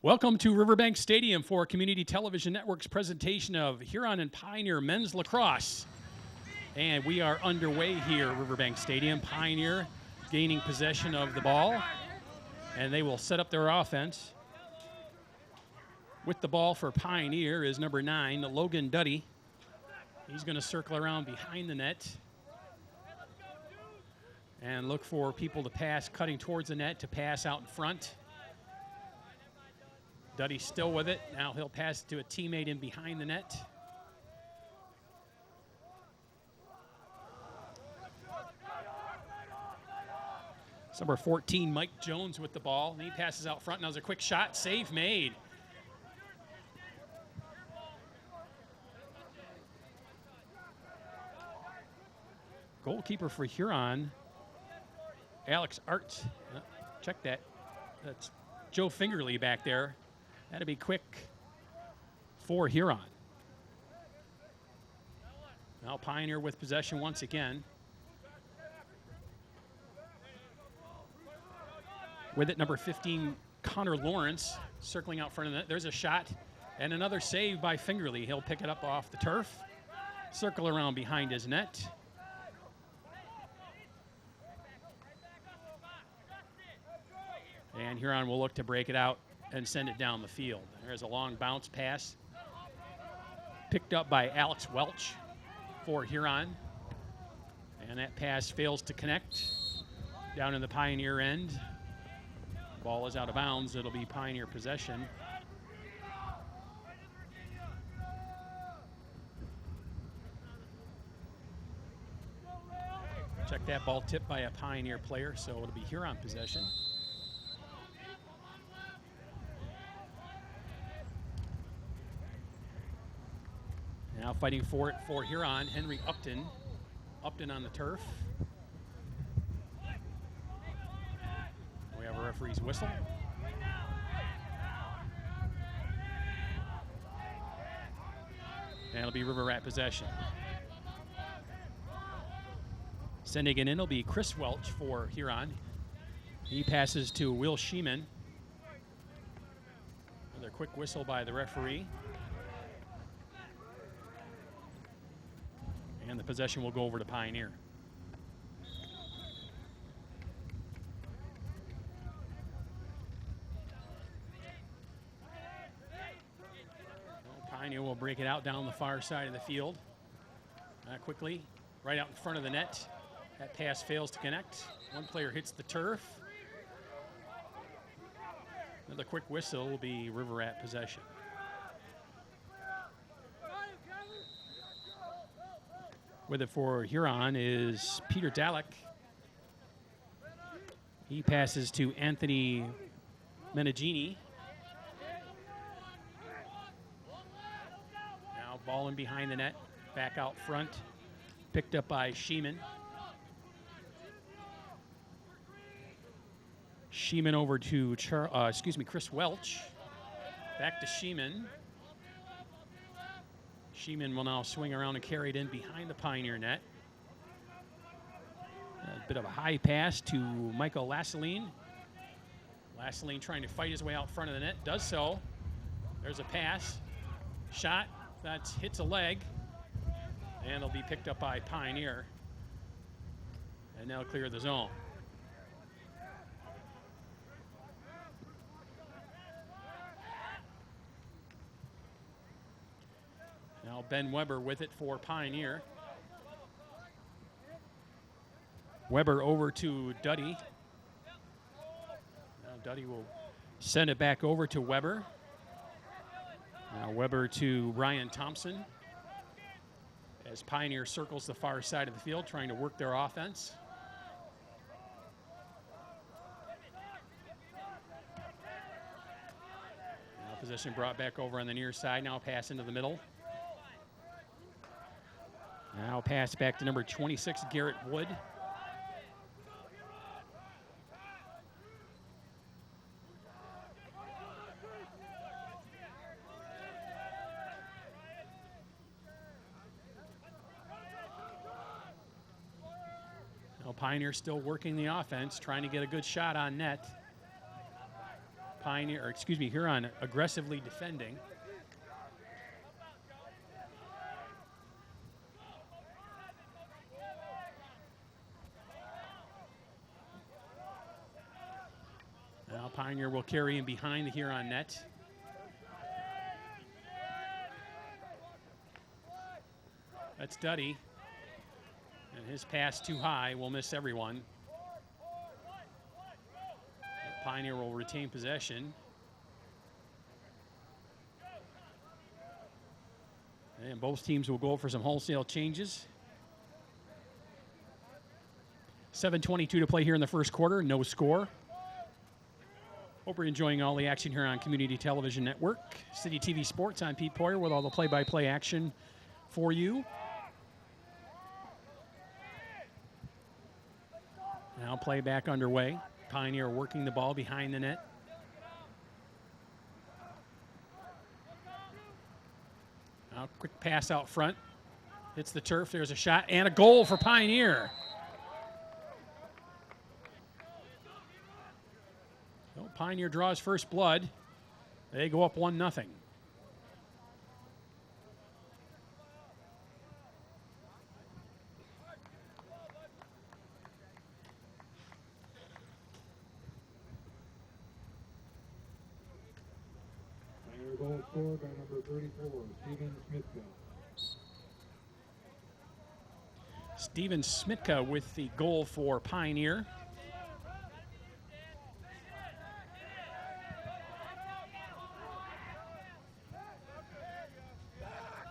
Welcome to Riverbank Stadium for Community Television Network's presentation of Huron and Pioneer Men's Lacrosse. And we are underway here at Riverbank Stadium. Pioneer gaining possession of the ball, and they will set up their offense. With the ball for Pioneer is number 9, Logan Duddy. He's going to circle around behind the net and look for people to pass, cutting towards the net to pass out in front. Duddy's still with it. Now he'll pass it to a teammate in behind the net. It's number 14, Mike Jones with the ball. And he passes out front. Now there's a quick shot. Save made. Goalkeeper for Huron, Alex Arts. Check that. That's Joe Fingerly back there. That'll be quick for Huron. Now Pioneer with possession once again. With it, number 15, Connor Lawrence, circling out front of the net. There's a shot and another save by Fingerly. He'll pick it up off the turf, circle around behind his net. And Huron will look to break it out and send it down the field. There's a long bounce pass picked up by Alex Welch for Huron. And that pass fails to connect down in the Pioneer end. Ball is out of bounds. It'll be Pioneer possession. Check that, ball tipped by a Pioneer player, so it'll be Huron possession. Now fighting for it for Huron, Henry Upton. Upton on the turf. We have a referee's whistle. And it'll be River Rat possession. Sending it in will be Chris Welch for Huron. He passes to Will Sheeman. Another quick whistle by the referee. And the possession will go over to Pioneer. Pioneer will break it out down the far side of the field. Quickly, right out in front of the net. That pass fails to connect. One player hits the turf. Another quick whistle will be River Rat possession. With it for Huron is Peter Dalek. He passes to Anthony Menegini. Now ball in behind the net, back out front, picked up by Sheeman. Sheeman over to Chris Welch. Back to Sheeman. Sheeman will now swing around and carry it in behind the Pioneer net. A bit of a high pass to Michael Lasseline. Lasseline trying to fight his way out front of the net. Does so. There's a pass. Shot. That hits a leg. And it'll be picked up by Pioneer. And now clear the zone. Now Ben Weber with it for Pioneer. Weber over to Duddy. Now Duddy will send it back over to Weber. Now Weber to Ryan Thompson. As Pioneer circles the far side of the field, trying to work their offense. Now possession brought back over on the near side. Now pass into the middle. Now pass back to number 26, Garrett Wood. Now Pioneer still working the offense, trying to get a good shot on net. Huron aggressively defending. Now Pioneer will carry in behind the Huron net. That's Duddy. And his pass too high will miss everyone. Pioneer will retain possession. And both teams will go for some wholesale changes. 7:22 to play here in the first quarter. No score. Hope you're enjoying all the action here on Community Television Network. City TV Sports, I'm Pete Poyer with all the play-by-play action for you. Now play back underway. Pioneer working the ball behind the net. Now quick pass out front. Hits the turf. There's a shot and a goal for Pioneer. So Pioneer draws first blood. They go up 1-0. Goal scored by number 34, Steven Smitka. Steven Smitka with the goal for Pioneer.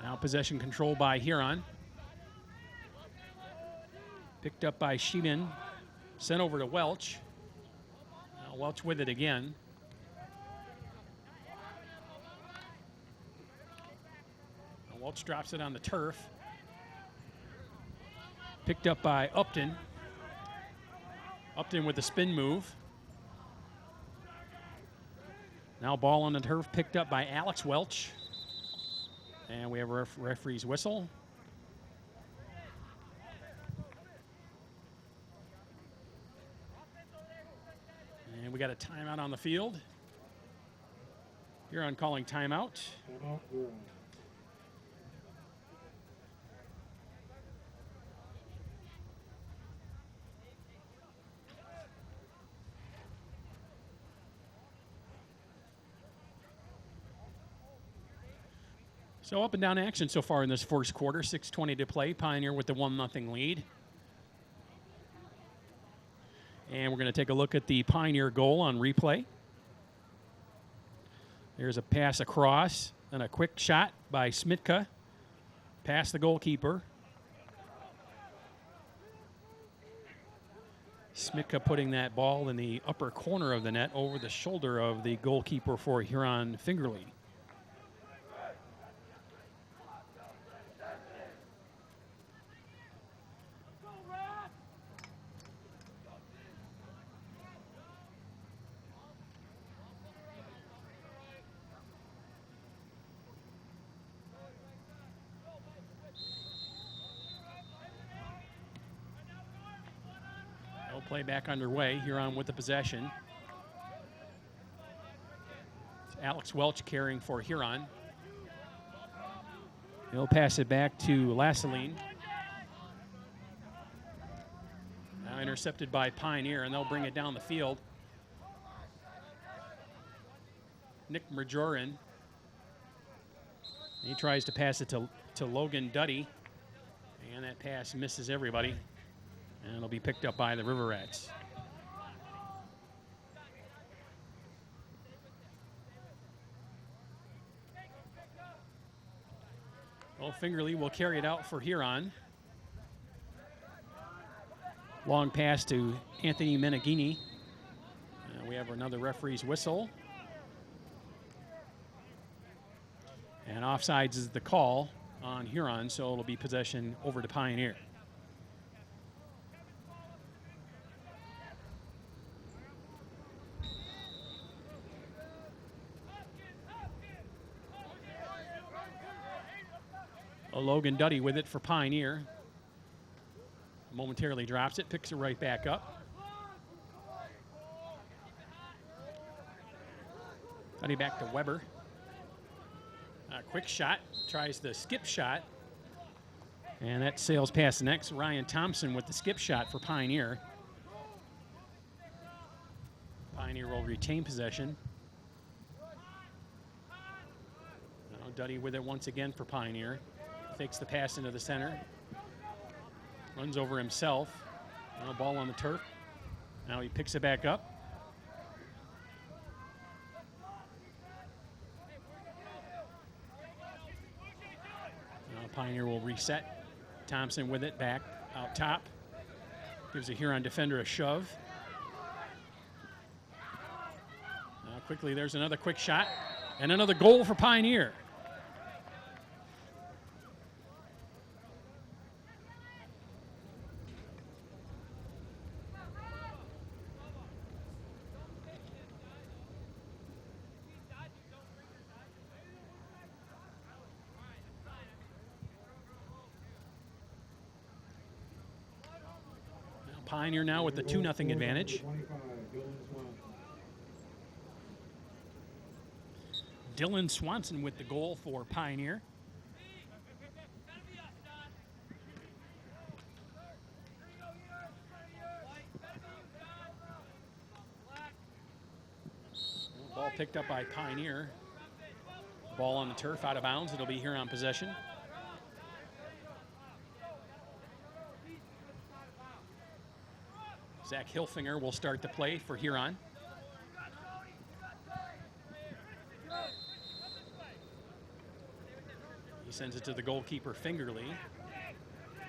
Now possession control by Huron. Picked up by Sheeman. Sent over to Welch. Now Welch with it again. Welch drops it on the turf. Picked up by Upton. Upton with the spin move. Now ball on the turf picked up by Alex Welch. And we have a referee's whistle. And we got a timeout on the field. Huron calling timeout. Timeout, Huron. So up and down action so far in this first quarter. 6:20 to play. Pioneer with the 1-0 lead. And we're going to take a look at the Pioneer goal on replay. There's a pass across and a quick shot by Smitka. Past the goalkeeper. Smitka putting that ball in the upper corner of the net over the shoulder of the goalkeeper for Huron, Fingerly. Play back underway. Huron with the possession. It's Alex Welch carrying for Huron. He'll pass it back to Lassaline. Now intercepted by Pioneer, and they'll bring it down the field. Nick Majorin. He tries to pass it to Logan Duddy, and that pass misses everybody. And it'll be picked up by the River Rats. Well, Fingerly will carry it out for Huron. Long pass to Anthony Meneghini. We have another referee's whistle. And offsides is the call on Huron, so it'll be possession over to Pioneer. Logan Duddy with it for Pioneer. Momentarily drops it, picks it right back up. Cutting back to Weber. Quick shot, tries the skip shot. And that sails past the next. Ryan Thompson with the skip shot for Pioneer. Pioneer will retain possession. Now Duddy with it once again for Pioneer. Fakes the pass into the center. Runs over himself. Now ball on the turf. Now he picks it back up. Now Pioneer will reset. Thompson with it back out top. Gives a Huron defender a shove. Now quickly, there's another quick shot and another goal for Pioneer. Pioneer now with the 2-0 advantage. Dylan Swanson with the goal for Pioneer. Ball picked up by Pioneer. Ball on the turf, out of bounds. It'll be Huron possession. Zach Hilfinger will start the play for Huron. He sends it to the goalkeeper, Fingerly.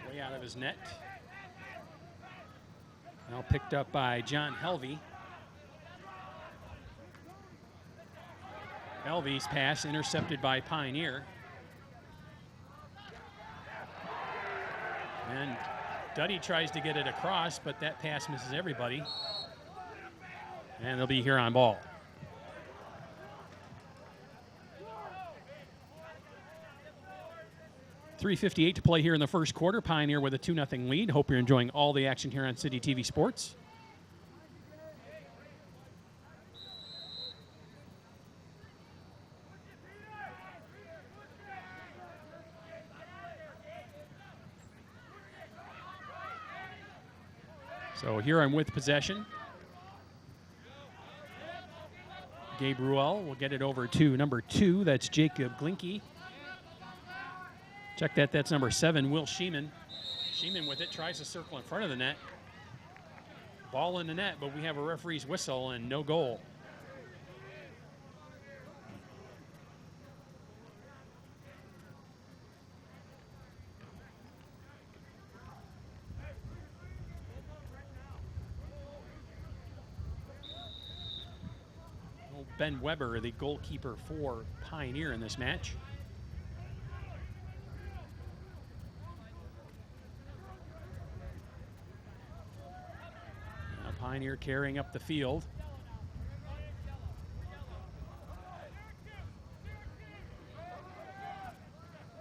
Way out of his net. Now picked up by John Helvey. Helvey's pass intercepted by Pioneer. And Duddy tries to get it across, but that pass misses everybody. And they'll be Huron ball. .358 to play here in the first quarter. Pioneer with a 2-0 lead. Hope you're enjoying all the action here on City TV Sports. So Huron with possession. Gabriel will get it over to number 2. That's Jacob Glinke. Check that. That's number 7, Will Sheeman. Sheeman with it, tries to circle in front of the net. Ball in the net, but we have a referee's whistle and no goal. Ben Weber, the goalkeeper for Pioneer in this match. Now Pioneer carrying up the field.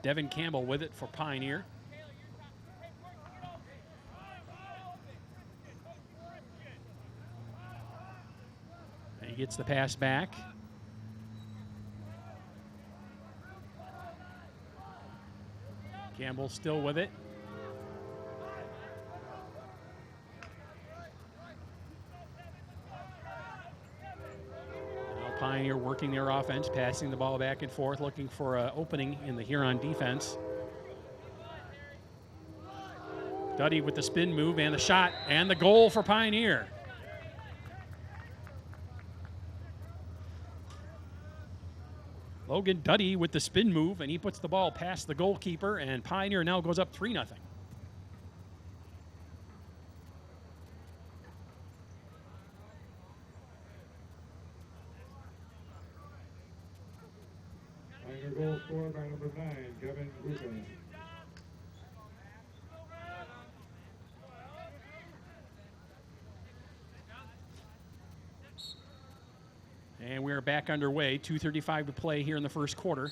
Devin Campbell with it for Pioneer. He gets the pass back. Campbell still with it. Now Pioneer working their offense, passing the ball back and forth, looking for an opening in the Huron defense. Duddy with the spin move and the shot and the goal for Pioneer. Logan Duddy with the spin move, and he puts the ball past the goalkeeper, and Pioneer now goes up 3-0. Pioneer goal scored by number 9, Kevin Ruben. And we are back underway. 2:35 to play here in the first quarter.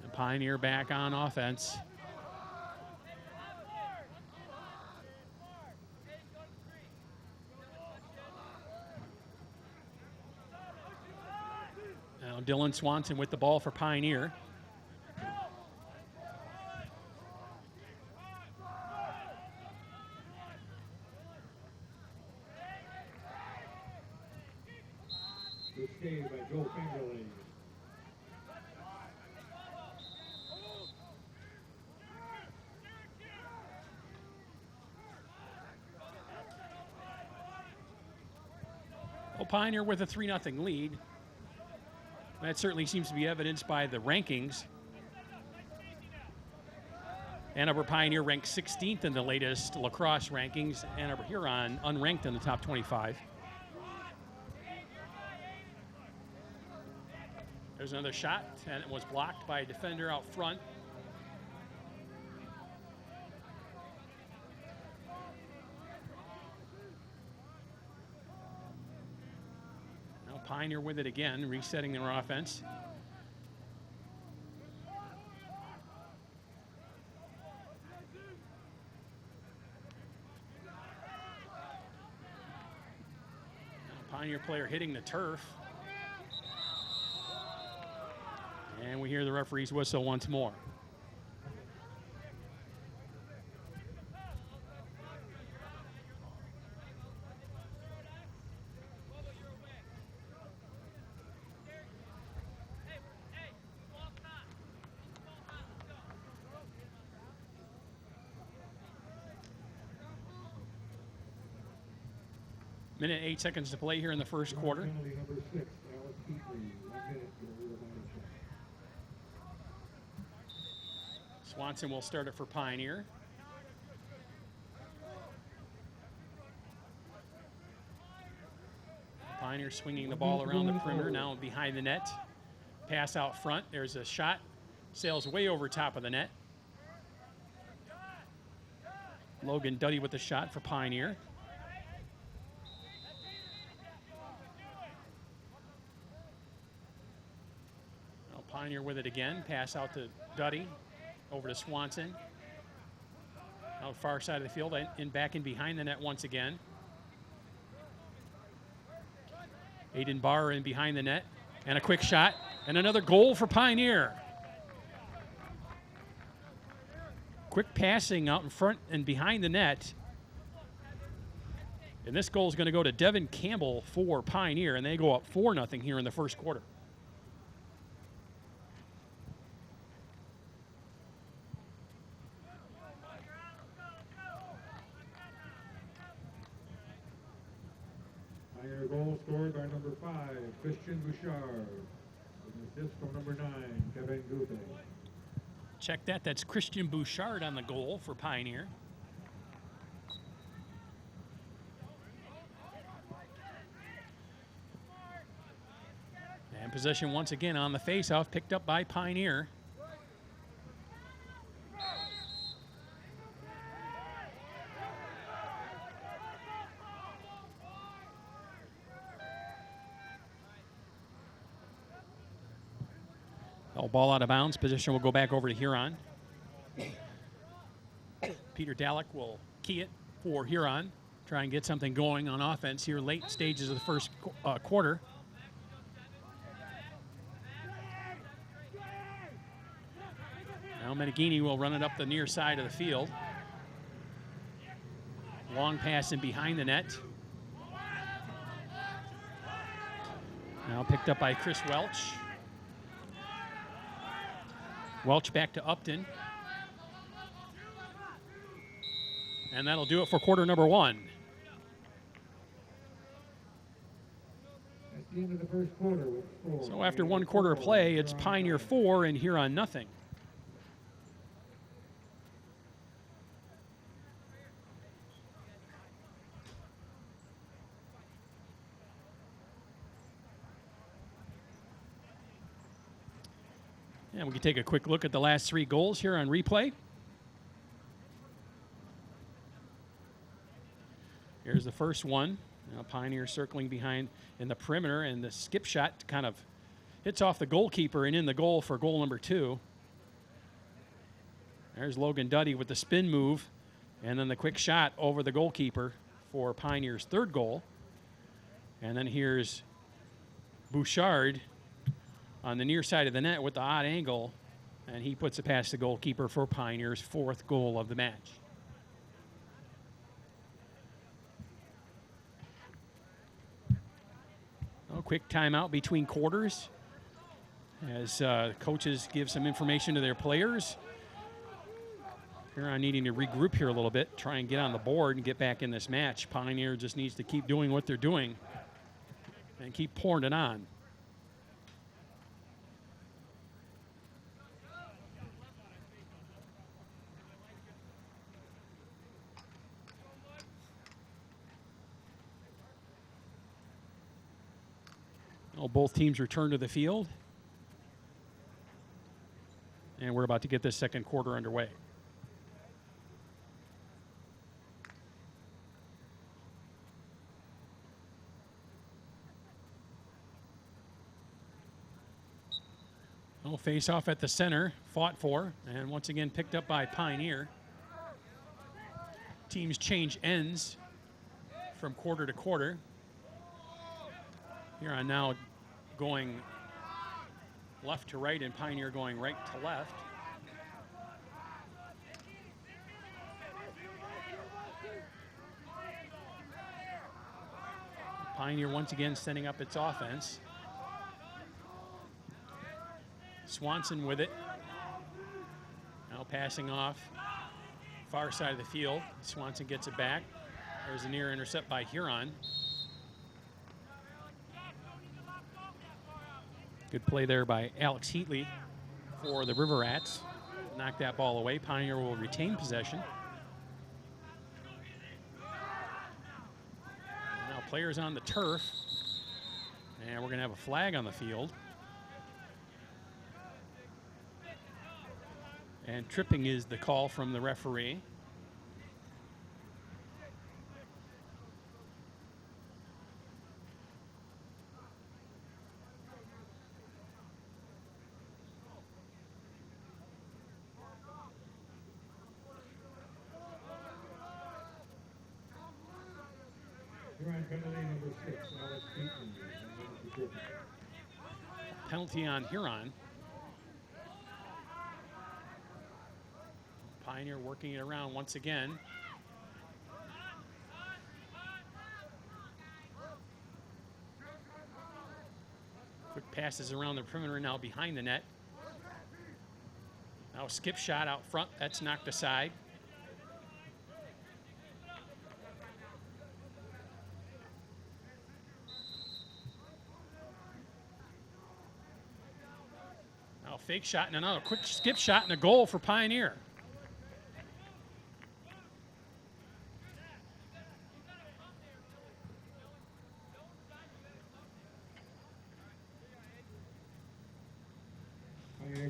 And Pioneer back on offense. Dylan Swanson with the ball for Pioneer. Good save by Joe Fingerly. Well, Pioneer with a 3-0 lead. That certainly seems to be evidenced by the rankings. Ann Arbor Pioneer ranked 16th in the latest lacrosse rankings. Ann Arbor Huron unranked in the top 25. There's another shot, and it was blocked by a defender out front. Now Pioneer with it again, resetting their offense. Now Pioneer player hitting the turf. And we hear the referee's whistle once more. Minute 8 seconds to play here in the first quarter. Penalty number 6, Alex Peasley. 1 minute to go to the body check. Swanson will start it for Pioneer. Pioneer swinging the ball around the perimeter, now behind the net. Pass out front. There's a shot. Sails way over top of the net. Logan Duddy with the shot for Pioneer. Now Pioneer with it again. Pass out to Duddy. Over to Swanson. Out far side of the field, and back in behind the net once again. Aiden Barr in behind the net. And a quick shot. And another goal for Pioneer. Quick passing out in front and behind the net. And this goal is going to go to Devin Campbell for Pioneer, and they go up 4-0 here in the first quarter. Pioneer goal scored by number 5, Christian Bouchard. With an assist from number 9, Kevin Goupe. Check that. That's Christian Bouchard on the goal for Pioneer. And possession once again on the faceoff, picked up by Pioneer. Ball out of bounds. Possession will go back over to Huron. Peter Dalek will key it for Huron. Try and get something going on offense here late stages of the first quarter. Now Meneghini will run it up the near side of the field. Long pass in behind the net. Now picked up by Chris Welch. Welch back to Upton. And that'll do it for quarter number 1. At the end of the first quarter with 4. So after 1 quarter of play, it's Pioneer 4 and Huron nothing. And we can take a quick look at the last 3 goals here on replay. Here's the first one. Now Pioneer circling behind in the perimeter, and the skip shot kind of hits off the goalkeeper and in the goal for goal number 2. There's Logan Duddy with the spin move, and then the quick shot over the goalkeeper for Pioneer's 3rd goal. And then here's Bouchard on the near side of the net with the odd angle, and he puts it past the goalkeeper for Pioneer's 4th goal of the match. A quick timeout between quarters as coaches give some information to their players. Huron needing to regroup here a little bit, try and get on the board and get back in this match. Pioneer just needs to keep doing what they're doing and keep pouring it on. Well, both teams return to the field. And we're about to get this second quarter underway. Oh, face off at the center, fought for, and once again picked up by Pioneer. Teams change ends from quarter to quarter. Huron now going left to right and Pioneer going right to left. Pioneer once again setting up its offense. Swanson with it. Now passing off far side of the field. Swanson gets it back. There's a near intercept by Huron. Good play there by Alex Heatley for the River Rats. Knocked that ball away. Pioneer will retain possession. Now players on the turf. And we're going to have a flag on the field. And tripping is the call from the referee. Penalty number 6, Alex Heatley. Penalty on Huron. Pioneer working it around once again. Quick passes around the perimeter now behind the net. Now a skip shot out front. That's knocked aside. Now a fake shot and another quick skip shot and a goal for Pioneer.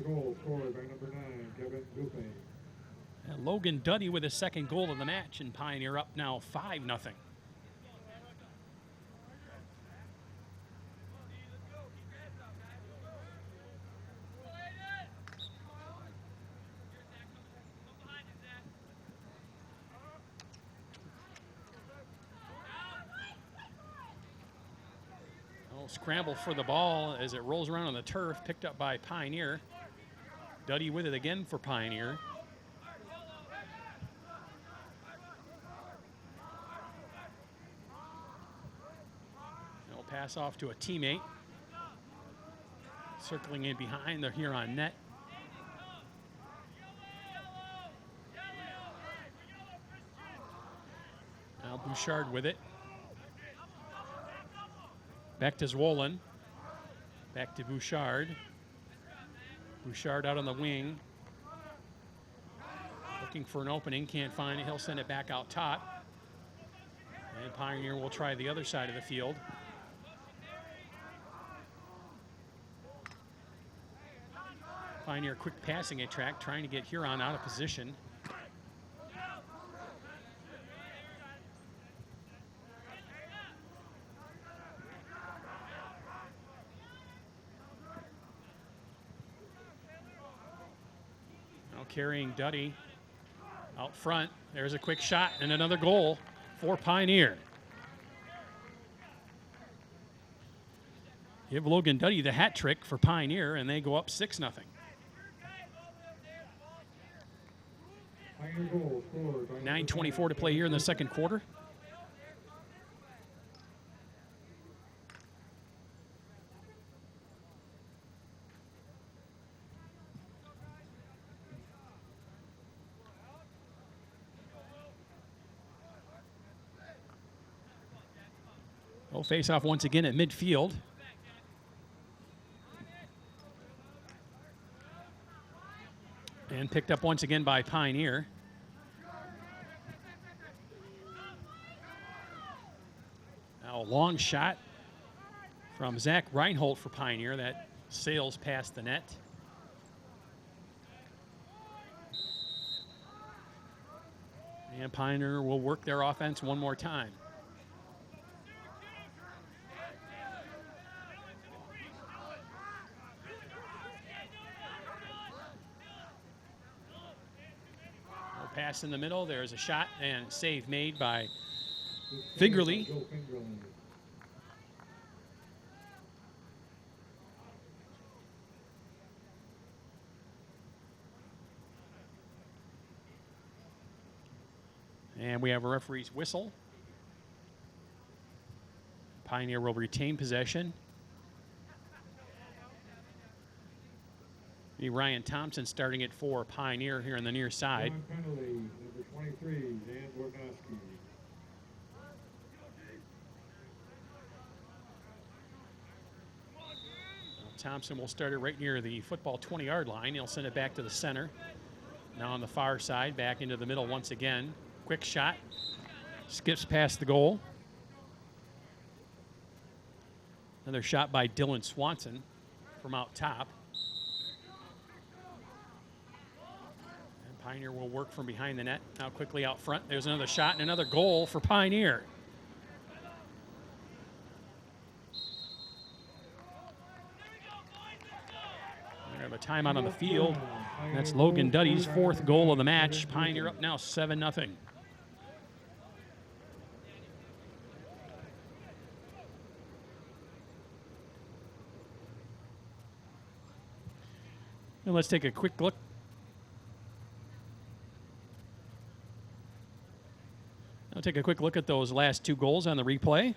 Goal scored by number 9, Kevin Goupe. And Logan Duddy with his second goal of the match, and Pioneer up now 5-0. Oh, scramble for the ball as it rolls around on the turf, picked up by Pioneer. Duddy with it again for Pioneer. Now pass off to a teammate. Circling in behind the Huron net. Now Bouchard with it. Back to Zwolin. Back to Bouchard. Bouchard out on the wing. Looking for an opening, can't find it. He'll send it back out top. And Pioneer will try the other side of the field. Pioneer quick passing attack, trying to get Huron out of position. Carrying Duddy out front. There's a quick shot and another goal for Pioneer. give Logan Duddy the hat trick for Pioneer, and they go up 6-0. Pioneer goal scored by 9:24 to play here in the second quarter. Oh, face off once again at midfield. And picked up once again by Pioneer. Now a long shot from Zach Reinhold for Pioneer that sails past the net. And Pioneer will work their offense one more time. Pass in the middle. There's a shot and save made by Fingerly. And we have a referee's whistle. Pioneer will retain possession. Ryan Thompson starting it for Pioneer here on the near side. Penalty, number 23, Dan Bornowski. Thompson will start it right near the football 20-yard line. He'll send it back to the center. Now on the far side, back into the middle once again. Quick shot. Skips past the goal. Another shot by Dylan Swanson from out top. Pioneer will work from behind the net. Now quickly out front. There's another shot and another goal for Pioneer. We have a timeout on the field. That's Logan Duddy's fourth goal of the match. Pioneer up now 7-0. And let's take a quick look. I'll take a quick look at those last two goals on the replay.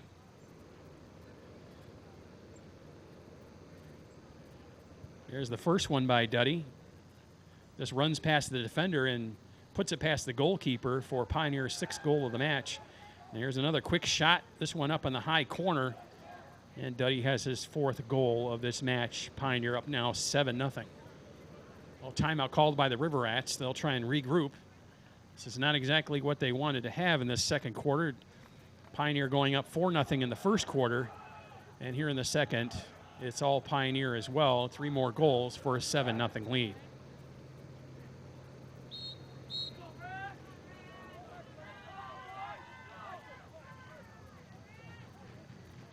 There's the first one by Duddy. This runs past the defender and puts it past the goalkeeper for Pioneer's sixth goal of the match. And here's another quick shot. This one up in the high corner. And Duddy has his fourth goal of this match. Pioneer up now 7-0. Well, timeout called by the River Rats. They'll try and regroup. This is not exactly what they wanted to have in this second quarter. Pioneer going up 4-0 in the first quarter. And here in the second, it's all Pioneer as well. 3 more goals for a 7-0 lead.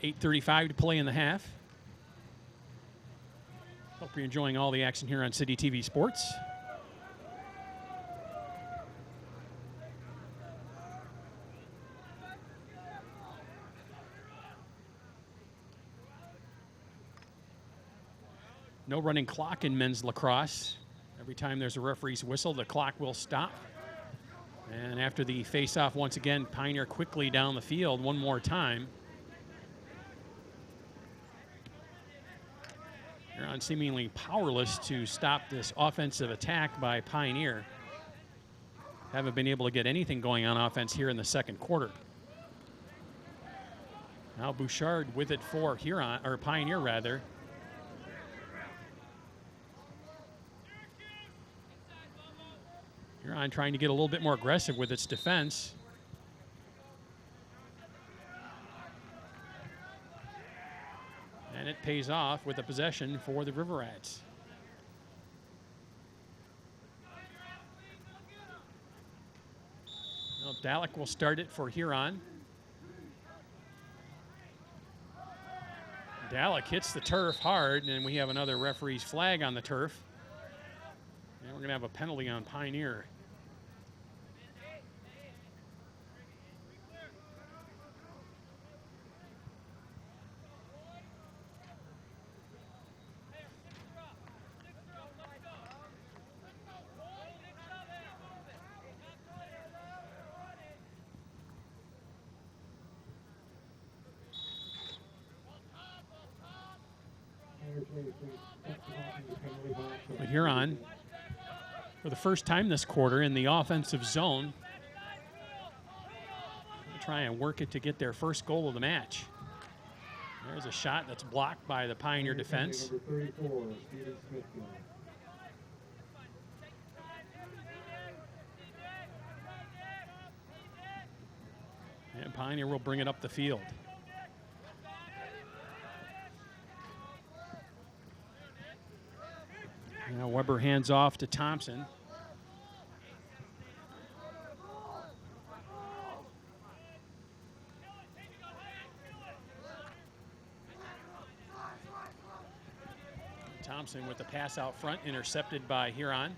.8:35 to play in the half. Hope you're enjoying all the action here on City TV Sports. No running clock in men's lacrosse. Every time there's a referee's whistle, the clock will stop. And after the face-off, once again, Pioneer quickly down the field one more time. Huron seemingly powerless to stop this offensive attack by Pioneer. Haven't been able to get anything going on offense here in the second quarter. Now Bouchard with it for Huron, or Pioneer rather. Huron trying to get a little bit more aggressive with its defense. And it pays off with a possession for the River Rats. Well, Dalek will start it for Huron. Dalek hits the turf hard, and we have another referee's flag on the turf. And we're going to have a penalty on Pioneer. The Huron, for the first time this quarter, in the offensive zone. They'll try and work it to get their first goal of the match. There's a shot that's blocked by the Pioneer defense. Number 34, Steven Smithfield. And Pioneer will bring it up the field. Now Weber hands off to Thompson. Thompson with the pass out front, intercepted by Huron.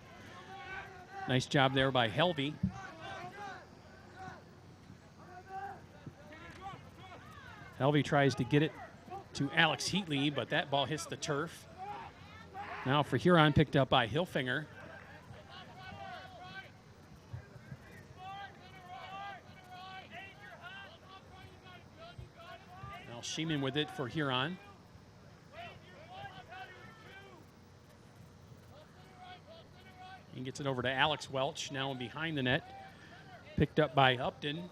Nice job there by Helvey. Helvey tries to get it to Alex Heatley, but that ball hits the turf. Now for Huron, picked up by Hilfinger. Now Sheeman with it for Huron. He gets it over to Alex Welch, now behind the net. Picked up by Upton.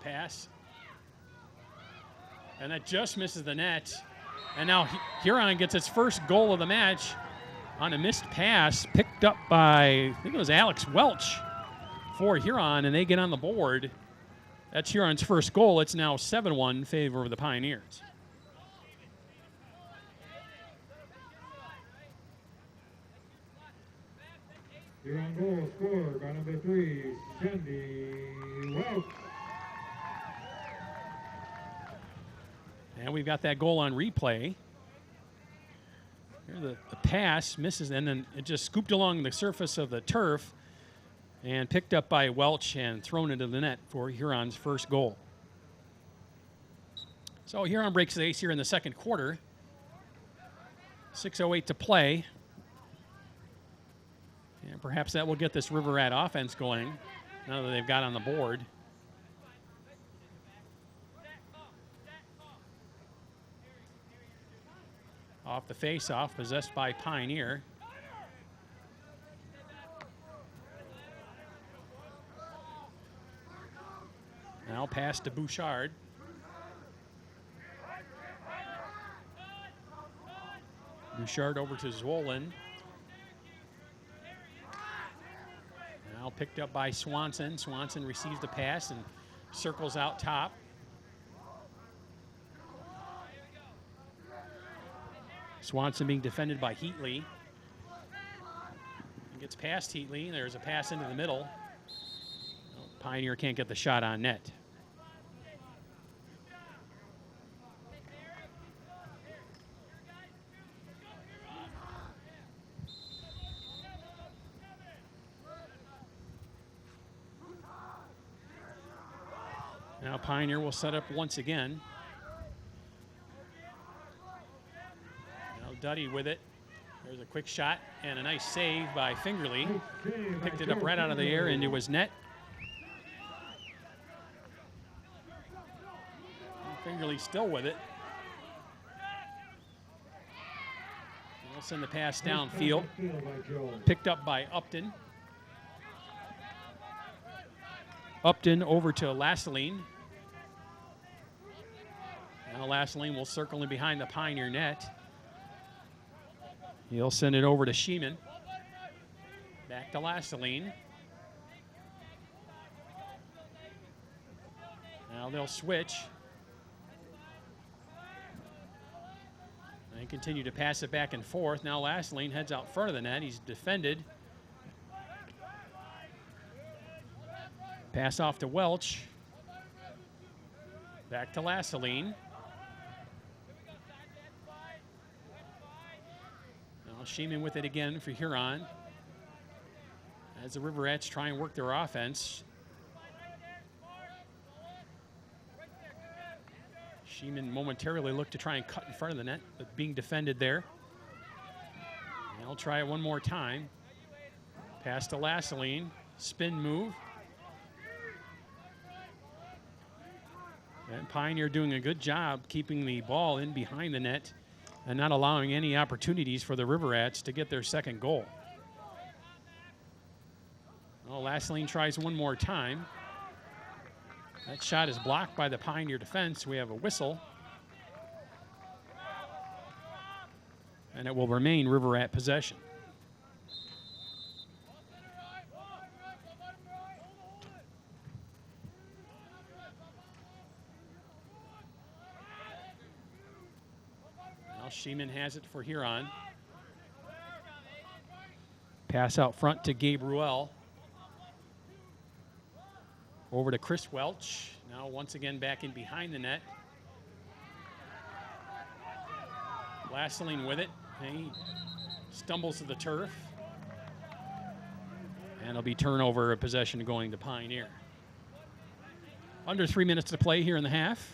Pass. And that just misses the net. And now Huron gets its first goal of the match on a missed pass picked up by, I think it was Alex Welch for Huron, and they get on the board. That's Huron's first goal. It's now 7-1 in favor of the Pioneers. Huron goal scored by number 3, Cindy Welch. And we've got that goal on replay. Here the pass misses, and then it just scooped along the surface of the turf and picked up by Welch and thrown into the net for Huron's first goal. So Huron breaks the ace here in the second quarter. 6:08 to play. And perhaps that will get this River Rat offense going now that they've got on the board. Off the face-off, possessed by Pioneer. Now pass to Bouchard. Bouchard over to Zwolin. Now picked up by Swanson. Swanson receives the pass and circles out top. Swanson being defended by Heatley. He gets past Heatley. There's a pass into the middle. Pioneer can't get the shot on net. Now Pioneer will set up once again. Duddy with it. There's a quick shot and a nice save by Fingerly. Picked it up right out of the air into his net. Fingerly still with it. They'll send the pass downfield. Picked up by Upton. Upton over to Lasseline. Now Lasseline will circle in behind the Pioneer net. He'll send it over to Sheeman. Back to Lasseline. Now they'll switch. And continue to pass it back and forth. Now Lasseline heads out front of the net. He's defended. Pass off to Welch. Back to Lasseline. Sheeman with it again for Huron. As the Riverettes try and work their offense. Sheeman momentarily looked to try and cut in front of the net, but being defended there. And I'll try it one more time. Pass to Lasseline. spin move. And Pioneer doing a good job keeping the ball in behind the net and not allowing any opportunities for the River Rats to get their second goal. Well, Lasseline tries one more time. That shot is blocked by the Pioneer defense. We have a whistle. And it will remain River Rat possession. Now Sheeman has it for Huron. Pass out front to Gabe Ruel. Over to Chris Welch. Now once again back in behind the net. Lasseline with it. He stumbles to the turf. And it'll be turnover of possession going to Pioneer. Under 3 minutes to play here in the half.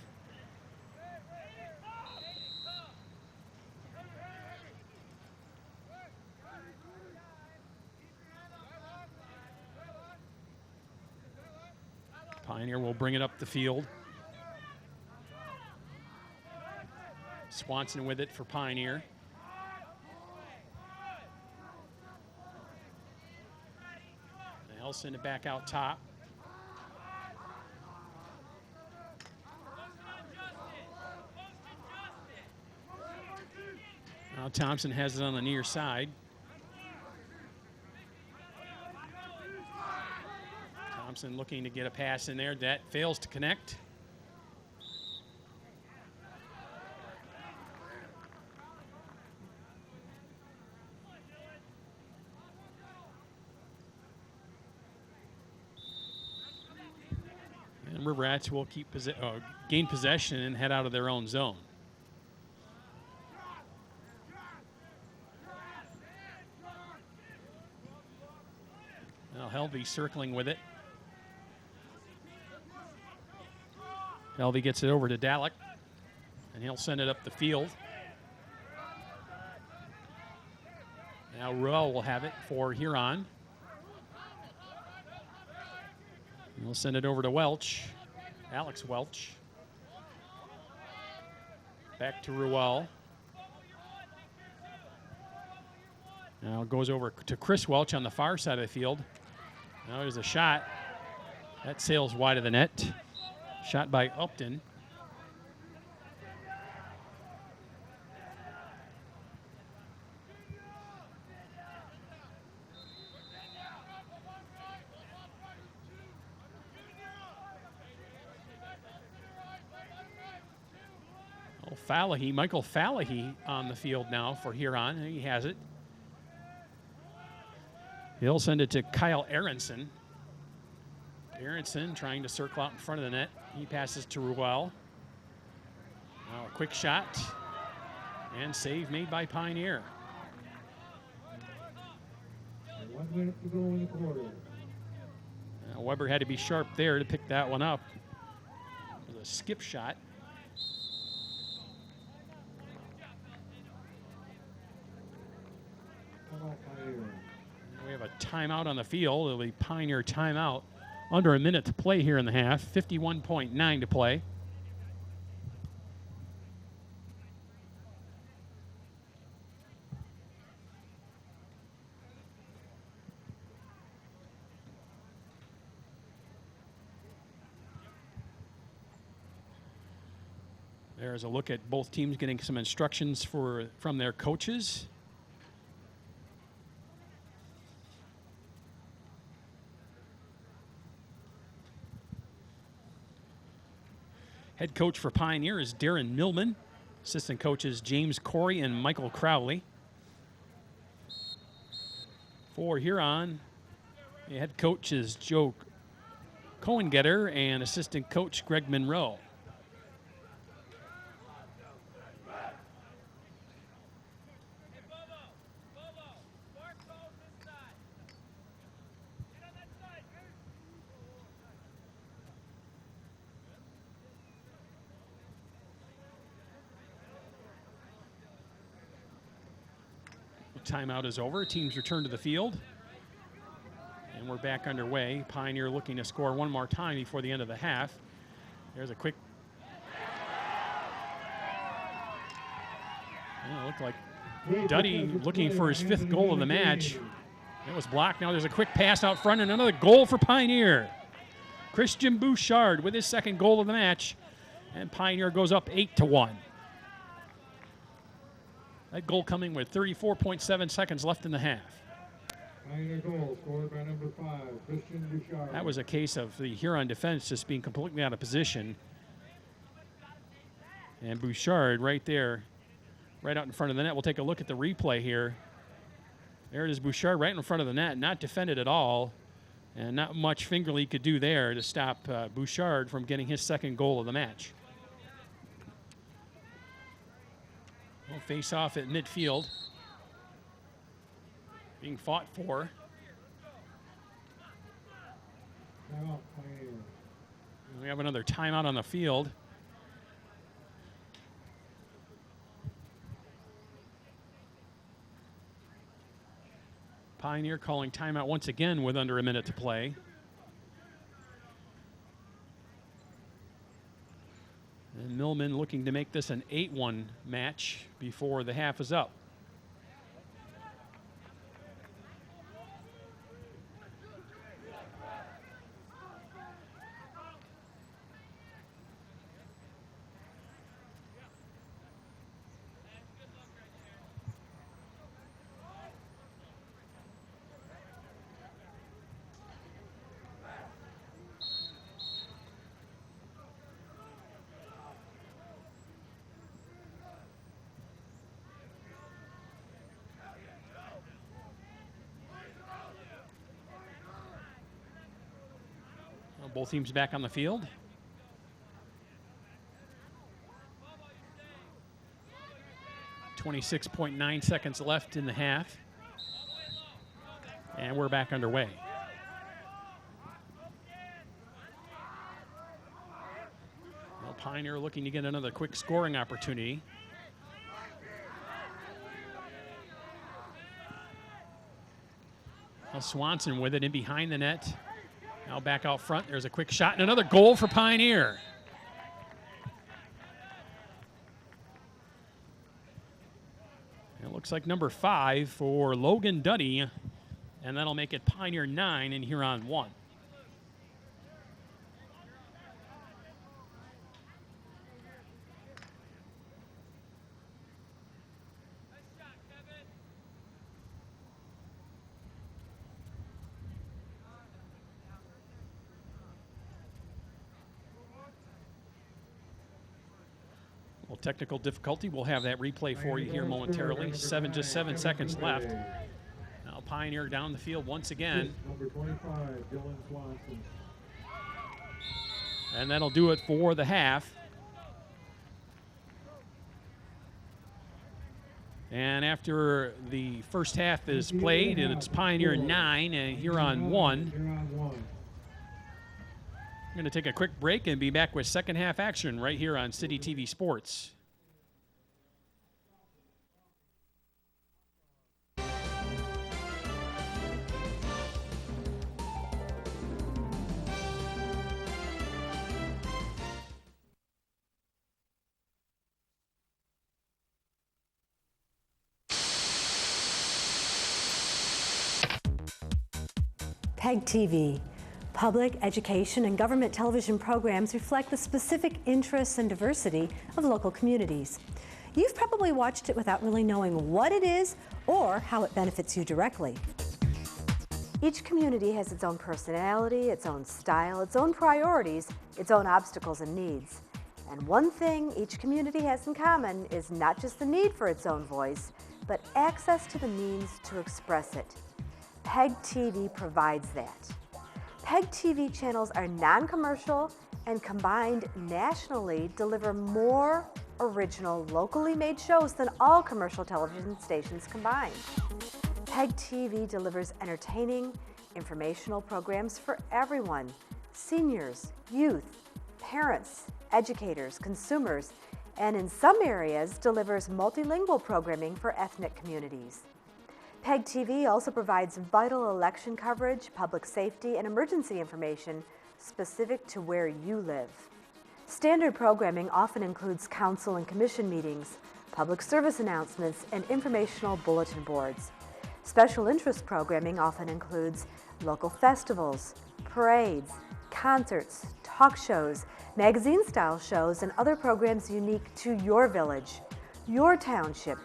Pioneer will bring it up the field. Swanson with it for Pioneer. They'll send it back out top. Now Thompson has it on the near side. Thompson looking to get a pass in there. That fails to connect. And River Rats will keep gain possession and head out of their own zone. Now Helvey circling with it. Helvey gets it over to Dalek, and he'll send it up the field. Now Ruel will have it for Huron. We'll send it over to Welch, Alex Welch. Back to Ruel. Now it goes over to Chris Welch on the far side of the field. Now there's a shot. That sails wide of the net. Shot by Upton. Fallahy, Michael Fallahy on the field now for Huron. He has it. He'll send it to Kyle Aronson. Aronson trying to circle out in front of the net. He passes to Ruel. Now a quick shot. And save made by Pioneer. 1 minute to go in the quarter. Now Weber had to be sharp there to pick that one up. It was a skip shot. We have a timeout on the field. It'll be Pioneer timeout. Under a minute to play here in the half. 51.9 to play. There's a look at both teams getting some instructions from their coaches. Head coach for Pioneer is Darren Millman. Assistant coaches James Corey and Michael Crowley. For Huron, the head coach is Joe Cohengetter and assistant coach Greg Monroe. Timeout is over. Teams return to the field. And we're back underway. Pioneer looking to score one more time before the end of the half. There's a quick. It looked like Duddy looking for his 5th goal of the match. It was blocked. Now there's a quick pass out front and another goal for Pioneer. Christian Bouchard with his 2nd goal of the match. And Pioneer goes up 8-1. That goal coming with 34.7 seconds left in the half. Pioneer goal scored by number 5, Christian Bouchard. That was a case of the Huron defense just being completely out of position. And Bouchard right there, right out in front of the net. We'll take a look at the replay here. There it is, Bouchard right in front of the net, not defended at all. And not much Fingerly could do there to stop Bouchard from getting his 2nd goal of the match. We'll face off at midfield. Being fought for. Timeout, Pioneer. We have another timeout on the field. Pioneer calling timeout once again with under a minute to play. And Millman looking to make this an 8-1 match before the half is up. Both teams back on the field. .9 seconds left in the half. And we're back underway. Well, Pioneer looking to get another quick scoring opportunity. Now Swanson with it in behind the net. Now back out front, there's a quick shot and another goal for Pioneer. It looks like number 5 for Logan Duddy, and that'll make it Pioneer 9 and Huron 1. Well, technical difficulty. We'll have that replay for you here momentarily. Just 7 seconds left. Now Pioneer down the field once again. Number 25, Dylan Swanson. And that'll do it for the half. And after the first half is played, and it's Pioneer 9 and Huron 1. We're going to take a quick break and be back with second half action right here on City TV Sports. PEG TV. Public, education, and government television programs reflect the specific interests and diversity of local communities. You've probably watched it without really knowing what it is or how it benefits you directly. Each community has its own personality, its own style, its own priorities, its own obstacles and needs. And one thing each community has in common is not just the need for its own voice, but access to the means to express it. PEG TV provides that. PEG TV channels are non-commercial and combined nationally deliver more original, locally made shows than all commercial television stations combined. PEG TV delivers entertaining, informational programs for everyone: seniors, youth, parents, educators, consumers, and in some areas delivers multilingual programming for ethnic communities. PEG TV also provides vital election coverage, public safety, and emergency information specific to where you live. Standard programming often includes council and commission meetings, public service announcements, and informational bulletin boards. Special interest programming often includes local festivals, parades, concerts, talk shows, magazine-style shows, and other programs unique to your village, your township,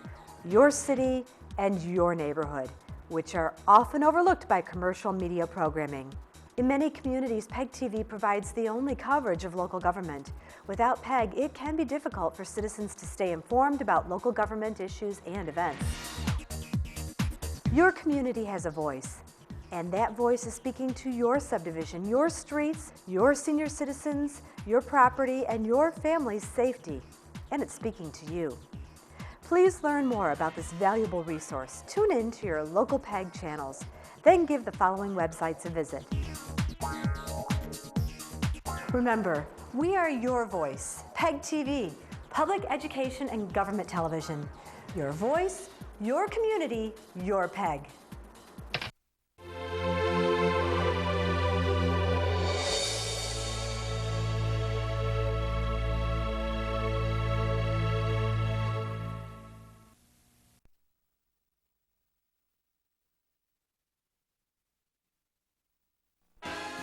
your city, and your neighborhood, which are often overlooked by commercial media programming. In many communities, PEG TV provides the only coverage of local government. Without PEG, it can be difficult for citizens to stay informed about local government issues and events. Your community has a voice, and that voice is speaking to your subdivision, your streets, your senior citizens, your property, and your family's safety, and it's speaking to you. Please learn more about this valuable resource. Tune in to your local PEG channels, then give the following websites a visit. Remember, we are your voice, PEG TV, public education and government television. Your voice, your community, your PEG.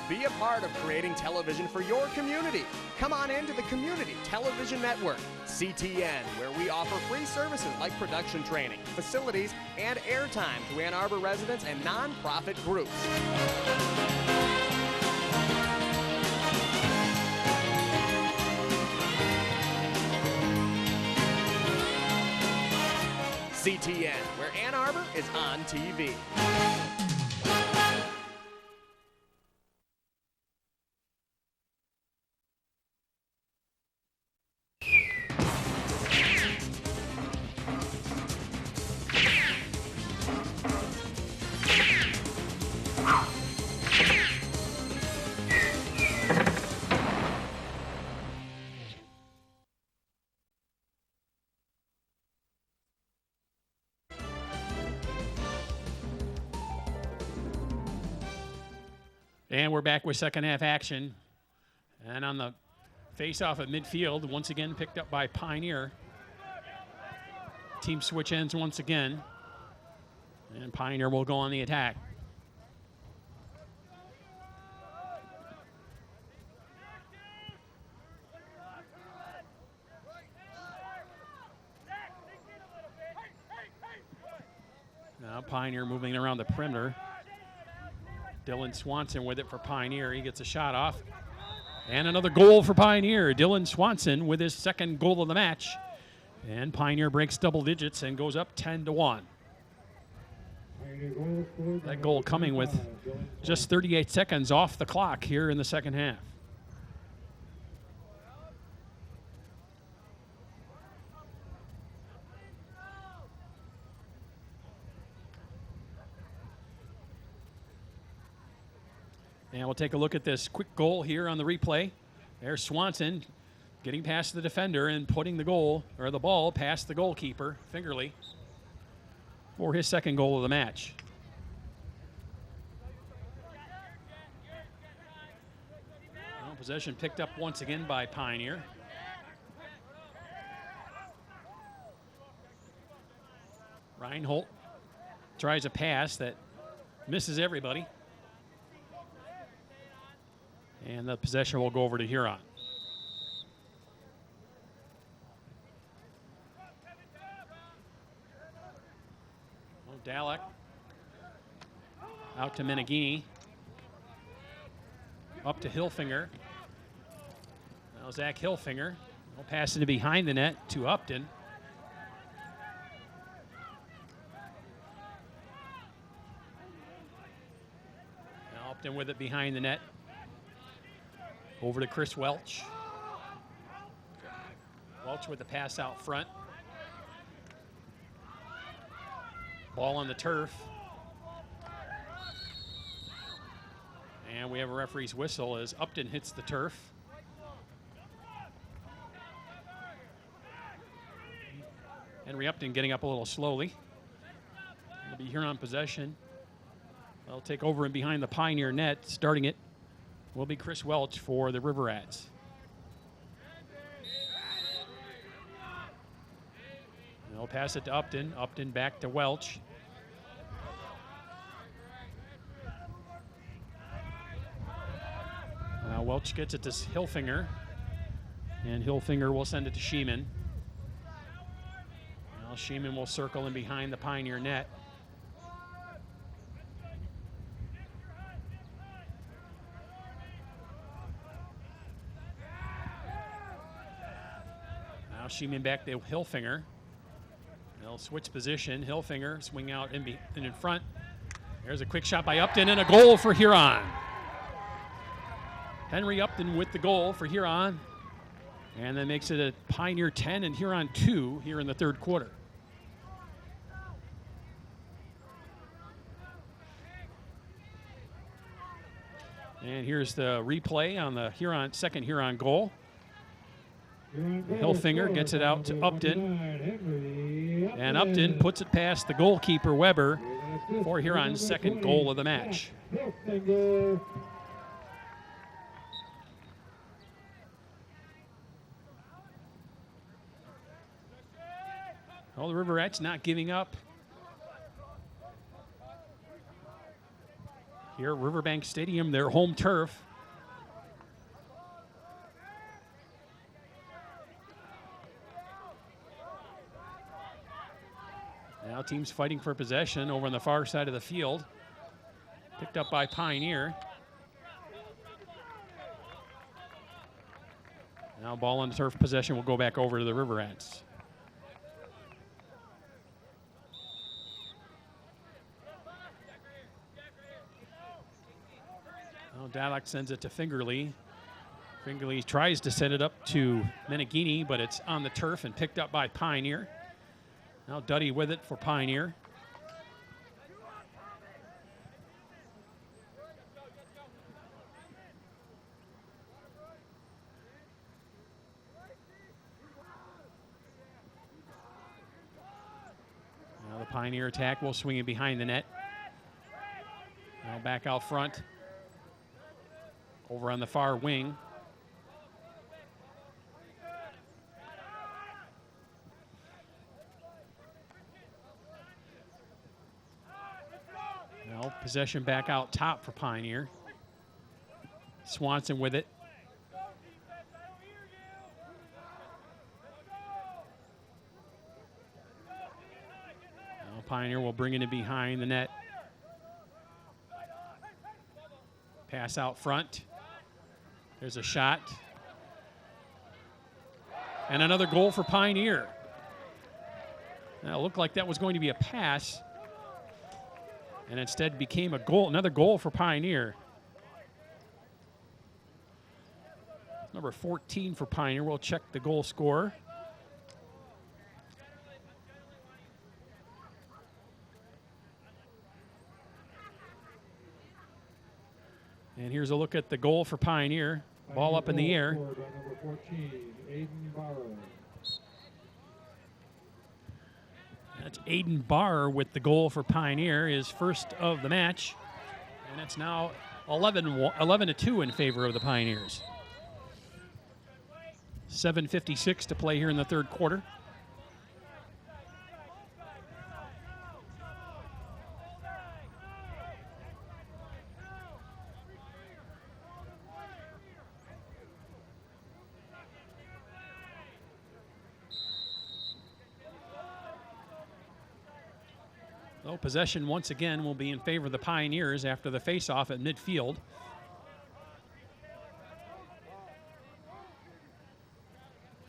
Be a part of creating television for your community. Come on into the Community Television Network, CTN, where we offer free services like production training, facilities, and airtime to Ann Arbor residents and nonprofit groups. CTN, where Ann Arbor is on TV. And we're back with second half action. And on the face-off at midfield, once again picked up by Pioneer. Team switch ends once again. And Pioneer will go on the attack. Now Pioneer moving around the perimeter. Dylan Swanson with it for Pioneer. He gets a shot off. And another goal for Pioneer. Dylan Swanson with his second goal of the match. And Pioneer breaks double digits and goes up 10-1. That goal coming with just 38 seconds off the clock here in the second half. And we'll take a look at this quick goal here on the replay. There's Swanson getting past the defender and putting the goal, or the ball, past the goalkeeper, Fingerly, for his second goal of the match. Well, possession picked up once again by Pioneer. Reinhold tries a pass that misses everybody. And the possession will go over to Huron. Dalek out to Menegini. Up to Hilfinger. Now Zach Hilfinger. We'll pass it behind the net to Upton. Now Upton with it behind the net. Over to Chris Welch. Welch with the pass out front. Ball on the turf. And we have a referee's whistle as Upton hits the turf. Henry Upton getting up a little slowly. It'll be Huron possession. They'll take over and behind the Pioneer net. Starting it will be Chris Welch for the River Rats. They'll pass it to Upton. Upton back to Welch. Welch gets it to Hilfinger. And Hilfinger will send it to Sheeman. Now Sheeman will circle in behind the Pioneer net. Now Sheeman back to Hilfinger. They'll switch position. Hilfinger swing out in front. There's a quick shot by Upton and a goal for Huron. Henry Upton with the goal for Huron. And that makes it a Pioneer 10 and Huron 2 here in the third quarter. And here's the replay on the second Huron goal. Hilfinger gets it out to Upton. And Upton puts it past the goalkeeper, Weber, for Huron's second goal of the match. Well, the River Rats not giving up. Here at Riverbank Stadium, their home turf. Now teams fighting for possession over on the far side of the field. Picked up by Pioneer. Now ball on the turf possession will go back over to the River Rats. Dalek sends it to Fingerly. Fingerly tries to send it up to Meneghini, but it's on the turf and picked up by Pioneer. Now Duddy with it for Pioneer. Now the Pioneer attack will swing it behind the net. Now back out front. Over on the far wing. Now possession back out top for Pioneer. Swanson with it. Now Pioneer will bring it in behind the net. Pass out front. There's a shot. And another goal for Pioneer. Now, it looked like that was going to be a pass. And instead became a goal, another goal for Pioneer. Number 14 for Pioneer. We'll check the goal scorer. And here's a look at the goal for Pioneer. Ball up in the air. Number 14, Aiden Barr. That's Aiden Barr with the goal for Pioneer, his first of the match. And it's now 11-2 in favor of the Pioneers. 7:56 to play here in the third quarter. So possession once again will be in favor of the Pioneers after the face-off at midfield.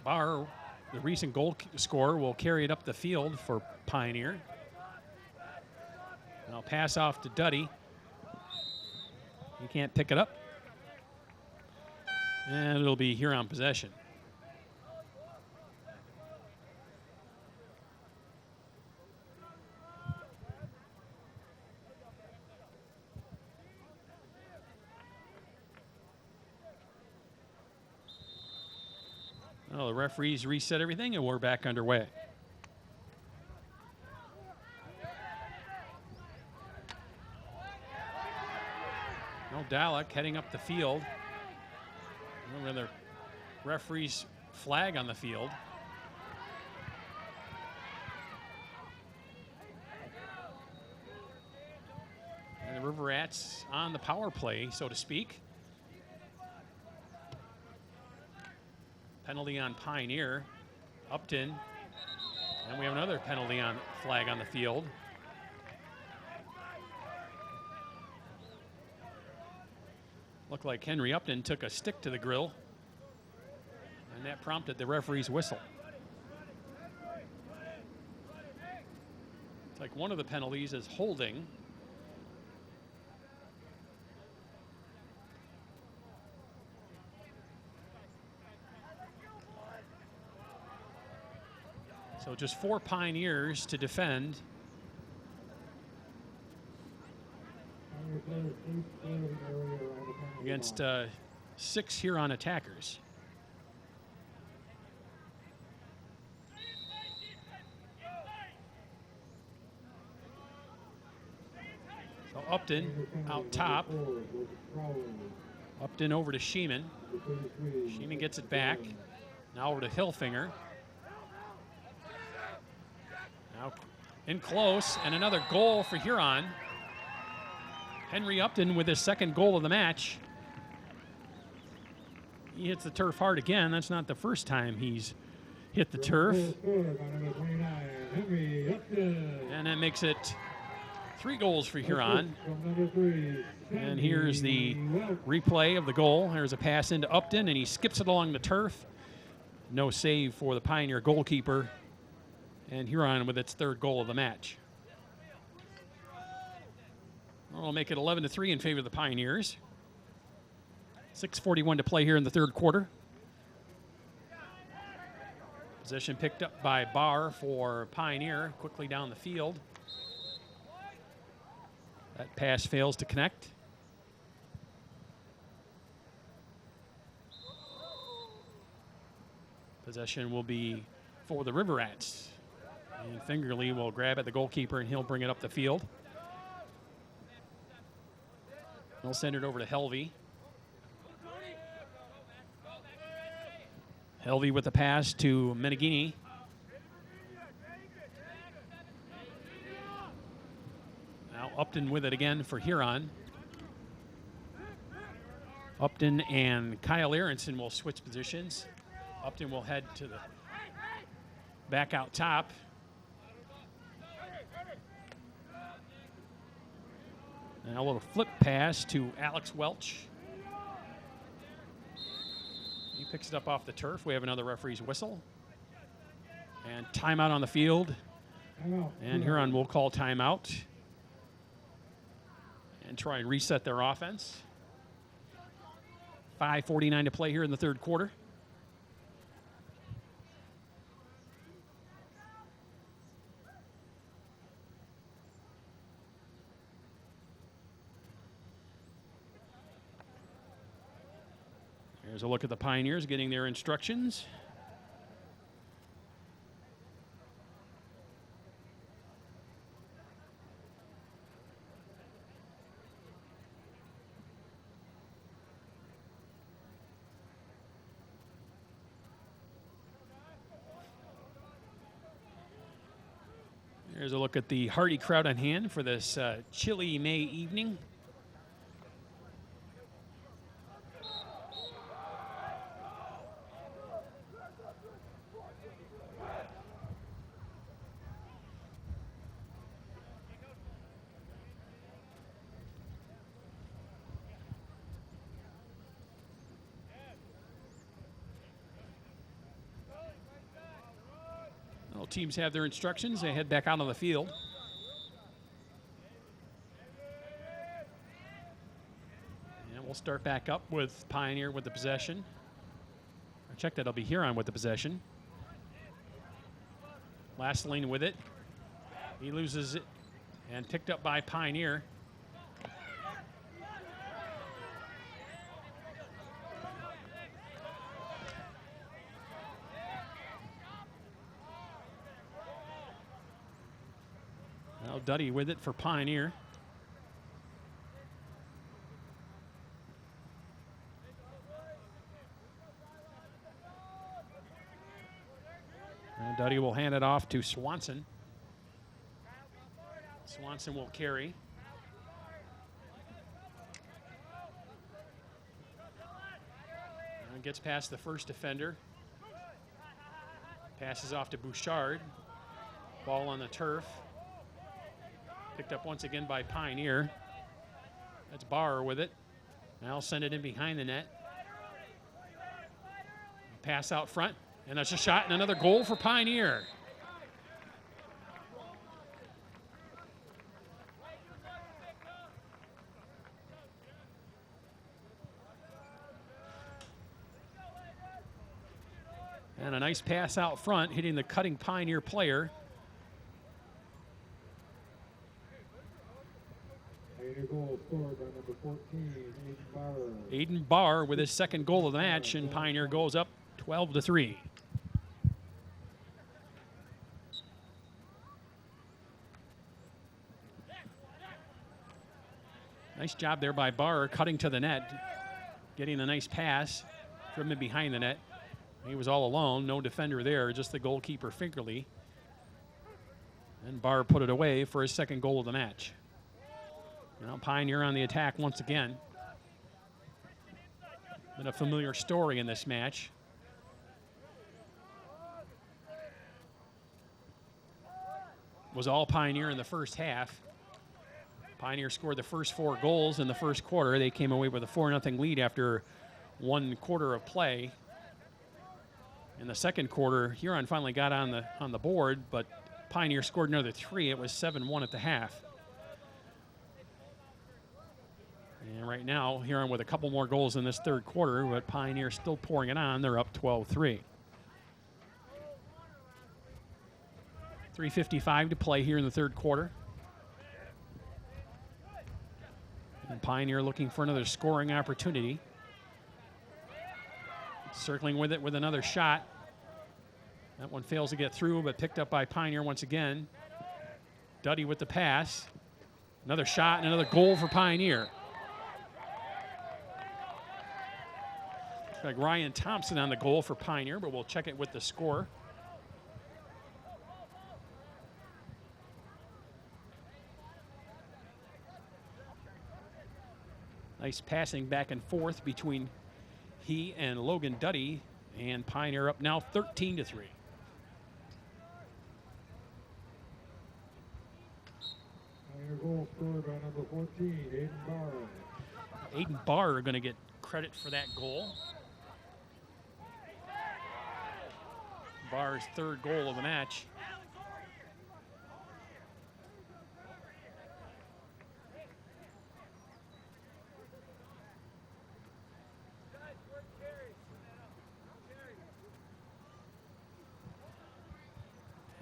Barr, the recent goal scorer, will carry it up the field for Pioneer. Now pass off to Duddy. He can't pick it up. And it'll be Huron possession. Well, the referees reset everything, and we're back underway. Now Dalek heading up the field. Remember the referee's flag on the field. And the River Rats on the power play, so to speak. Penalty on Pioneer. Upton. And we have another penalty on flag on the field. Looked like Henry Upton took a stick to the grill, and that prompted the referee's whistle. It's like one of the penalties is holding. So just 4 Pioneers to defend. Against 6 Huron attackers. So Upton out top. Upton over to Sheeman. Sheeman gets it back. Now over to Hilfinger. Now in close, and another goal for Huron. Henry Upton with his second goal of the match. He hits the turf hard again. That's not the first time he's hit the turf. And that makes it 3 goals for Huron. And here's the replay of the goal. There's a pass into Upton, and he skips it along the turf. No save for the Pioneer goalkeeper. And Huron with its 3rd goal of the match. We'll make it 11-3 in favor of the Pioneers. 6:41 to play here in the 3rd quarter. Possession picked up by Barr for Pioneer, quickly down the field. That pass fails to connect. Possession will be for the River Rats. And Fingerly will grab at the goalkeeper, and he'll bring it up the field. He'll send it over to Helvey. Helvey with the pass to Meneghini. Now Upton with it again for Huron. Upton and Kyle Aronson will switch positions. Upton will head to the back out top. Now a little flip pass to Alex Welch. He picks it up off the turf. We have another referee's whistle. And timeout on the field. And Huron will call timeout and try and reset their offense. 5:49 to play here in the 3rd quarter. Here's a look at the Pioneers getting their instructions. Here's a look at the hearty crowd on hand for this chilly May evening. Teams have their instructions. They head back out on the field. And we'll start back up with Pioneer with the possession. I check that it'll be Huron with the possession. Lastline with it. He loses it and picked up by Pioneer. Duddy with it for Pioneer. Duddy will hand it off to Swanson. Swanson will carry. And gets past the first defender. Passes off to Bouchard. Ball on the turf. Picked up once again by Pioneer. That's Barr with it. Now send it in behind the net. Pass out front. And that's a shot and another goal for Pioneer. And a nice pass out front, hitting the cutting Pioneer player. A goal scored by number 14, Aiden Barr. Aiden Barr with his second goal of the match, and Pioneer goes up 12-3. Nice job there by Barr, cutting to the net, getting a nice pass from him behind the net. He was all alone, no defender there, just the goalkeeper Finkerly. And Barr put it away for his second goal of the match. Now Pioneer on the attack once again. Been a familiar story in this match. Was all Pioneer in the first half. Pioneer scored the first 4 goals in the first quarter. They came away with a 4-0 lead after 1 quarter of play. In the second quarter, Huron finally got on the board, but Pioneer scored another 3. It was 7-1 at the half. And right now, Huron with a couple more goals in this third quarter, but Pioneer still pouring it on. They're up 12-3. 3:55 to play here in the third quarter. And Pioneer looking for another scoring opportunity. Circling with it with another shot. That one fails to get through, but picked up by Pioneer once again. Duddy with the pass. Another shot and another goal for Pioneer. Looks like Ryan Thompson on the goal for Pioneer, but we'll check it with the score. Nice passing back and forth between he and Logan Duddy, and Pioneer up now 13-3. Pioneer goal scored by number 14, Aiden Barr. Aiden Barr are going to get credit for that goal. Barr's third goal of the match.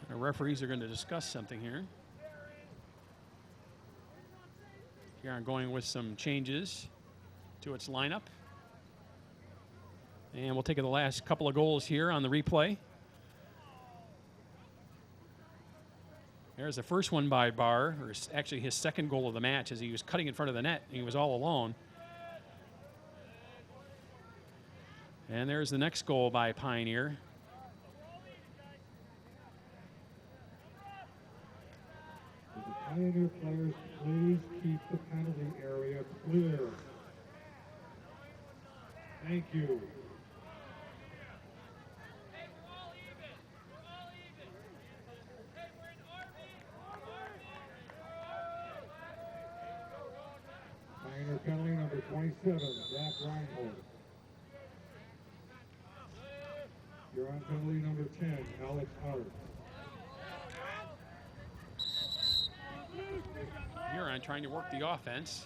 The referees are going to discuss something here. Huron going with some changes to its lineup. And we'll take the last couple of goals here on the replay. There's the first one by Barr, or actually his second goal of the match, as he was cutting in front of the net. He was all alone. And there's the next goal by Pioneer. Pioneer players, please keep the penalty area clear. Thank you. Pioneer penalty number 27, Zach Reinhold. Huron penalty number 10, Alex Hart. Huron trying to work the offense.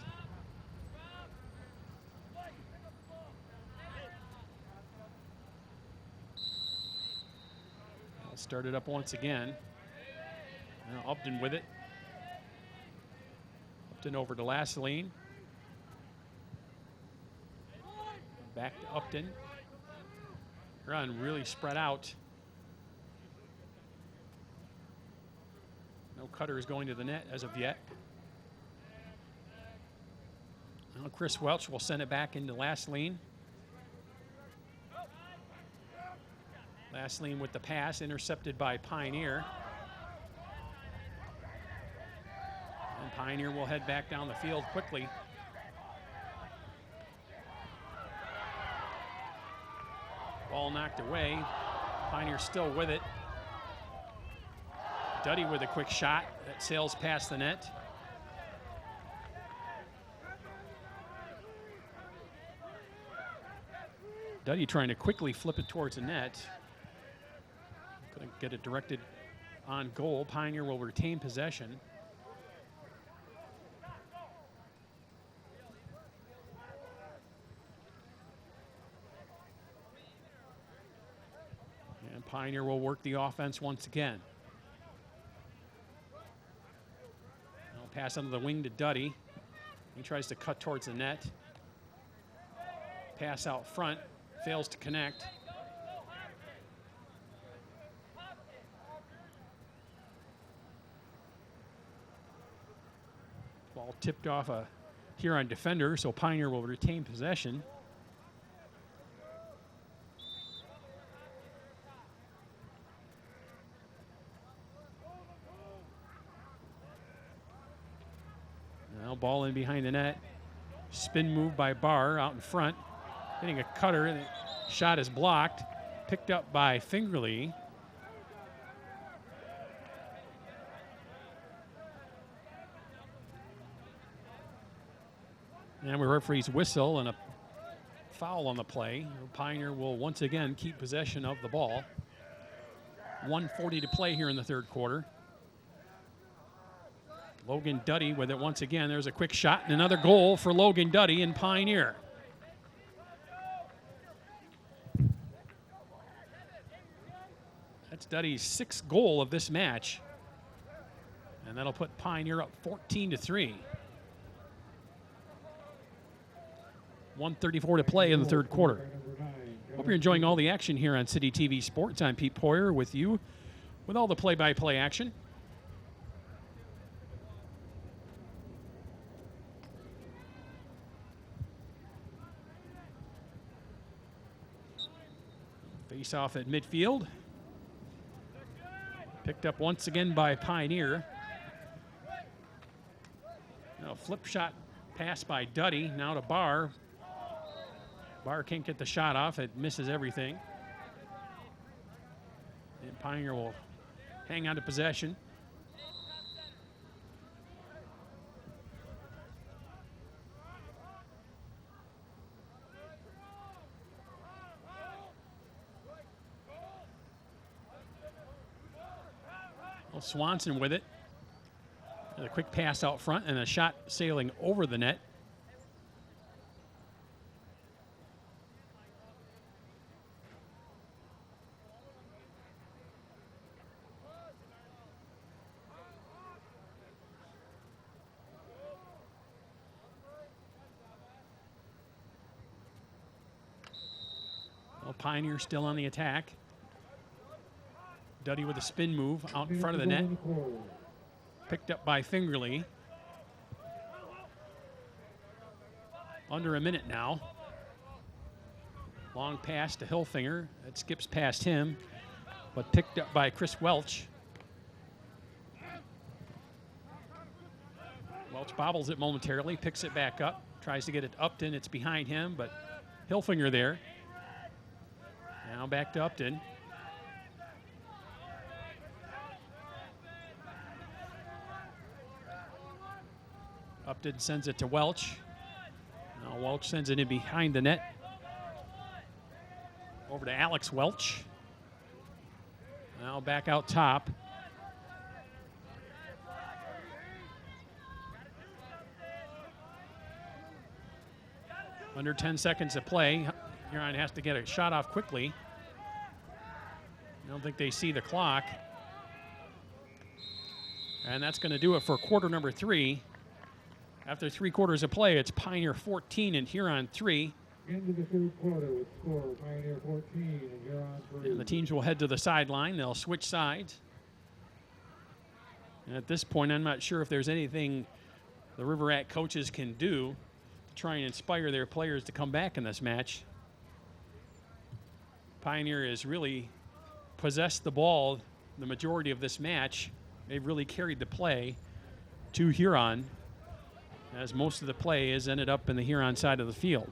I'll start it up once again. Now Upton with it. Upton over to Lasseline. Back to Upton. Huron really spread out. No cutters going to the net as of yet. Now Chris Welch will send it back into Lasseline. Lastly, with the pass, intercepted by Pioneer. And Pioneer will head back down the field quickly. Ball knocked away. Pioneer still with it. Duddy with a quick shot that sails past the net. Duddy trying to quickly flip it towards the net. Couldn't get it directed on goal. Pioneer will retain possession. And Pioneer will work the offense once again. Now pass under the wing to Duddy. He tries to cut towards the net. Pass out front, fails to connect. Ball tipped off a Huron defender, so Pioneer will retain possession. Now ball in behind the net. Spin move by Barr out in front. Hitting a cutter, and the shot is blocked. Picked up by Fingerly. And we referee's whistle and a foul on the play. Pioneer will once again keep possession of the ball. 1:40 to play here in the third quarter. Logan Duddy with it once again. There's a quick shot and another goal for Logan Duddy and Pioneer. That's Duddy's sixth goal of this match. And that'll put Pioneer up 14-3. 1:34 to play in the third quarter. Hope you're enjoying all the action here on City TV Sports. I'm Pete Poyer with you with all the play-by-play action. Face off at midfield. Picked up once again by Pioneer. Now a flip shot pass by Duddy. Now to Barr. Barr can't get the shot off. It misses everything. And Pioneer will hang on to possession. Well, Swanson with it. And a quick pass out front and a shot sailing over the net. Well, Pioneer still on the attack. Duddy with a spin move out in front of the net. Picked up by Fingerly. Under a minute now. Long pass to Hilfinger. It skips past him, but picked up by Chris Welch. Welch bobbles it momentarily, picks it back up, tries to get it to Upton. It's behind him, but Hilfinger there. Now back to Upton. Upton sends it to Welch. Now Welch sends it in behind the net. Over to Alex Welch. Now back out top. Under 10 seconds to play. Huron has to get a shot off quickly. I don't think they see the clock. And that's going to do it for quarter number 3. After 3 quarters of play, it's Pioneer 14 and Huron 3. Into the third quarter with score Pioneer 14 and Huron 3. And the teams will head to the sideline. They'll switch sides. And at this point, I'm not sure if there's anything the River Rat coaches can do to try and inspire their players to come back in this match. Pioneer is really possessed the ball the majority of this match. They've really carried the play to Huron, as most of the play has ended up in the Huron side of the field.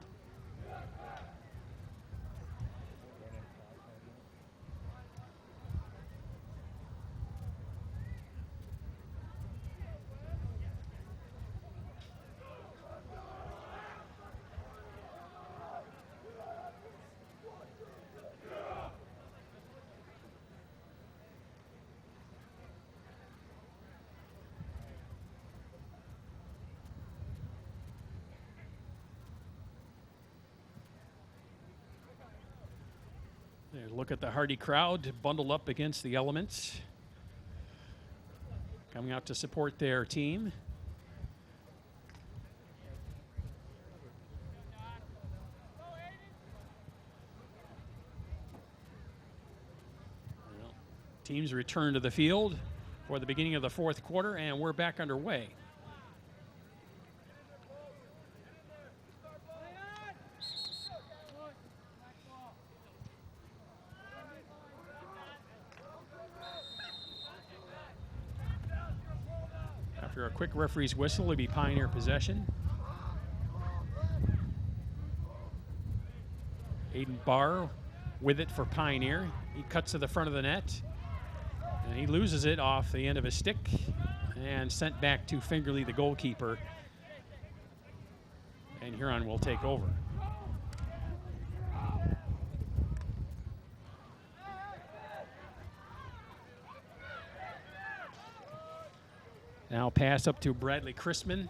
Look at the Hardy crowd bundled up against the elements, coming out to support their team. Well, teams return to the field for the beginning of the fourth quarter, and we're back underway. After a quick referee's whistle, it'll be Pioneer possession. Aiden Barr with it for Pioneer. He cuts to the front of the net, and he loses it off the end of his stick and sent back to Fingerly, the goalkeeper. And Huron will take over. Now pass up to Bradley Chrisman.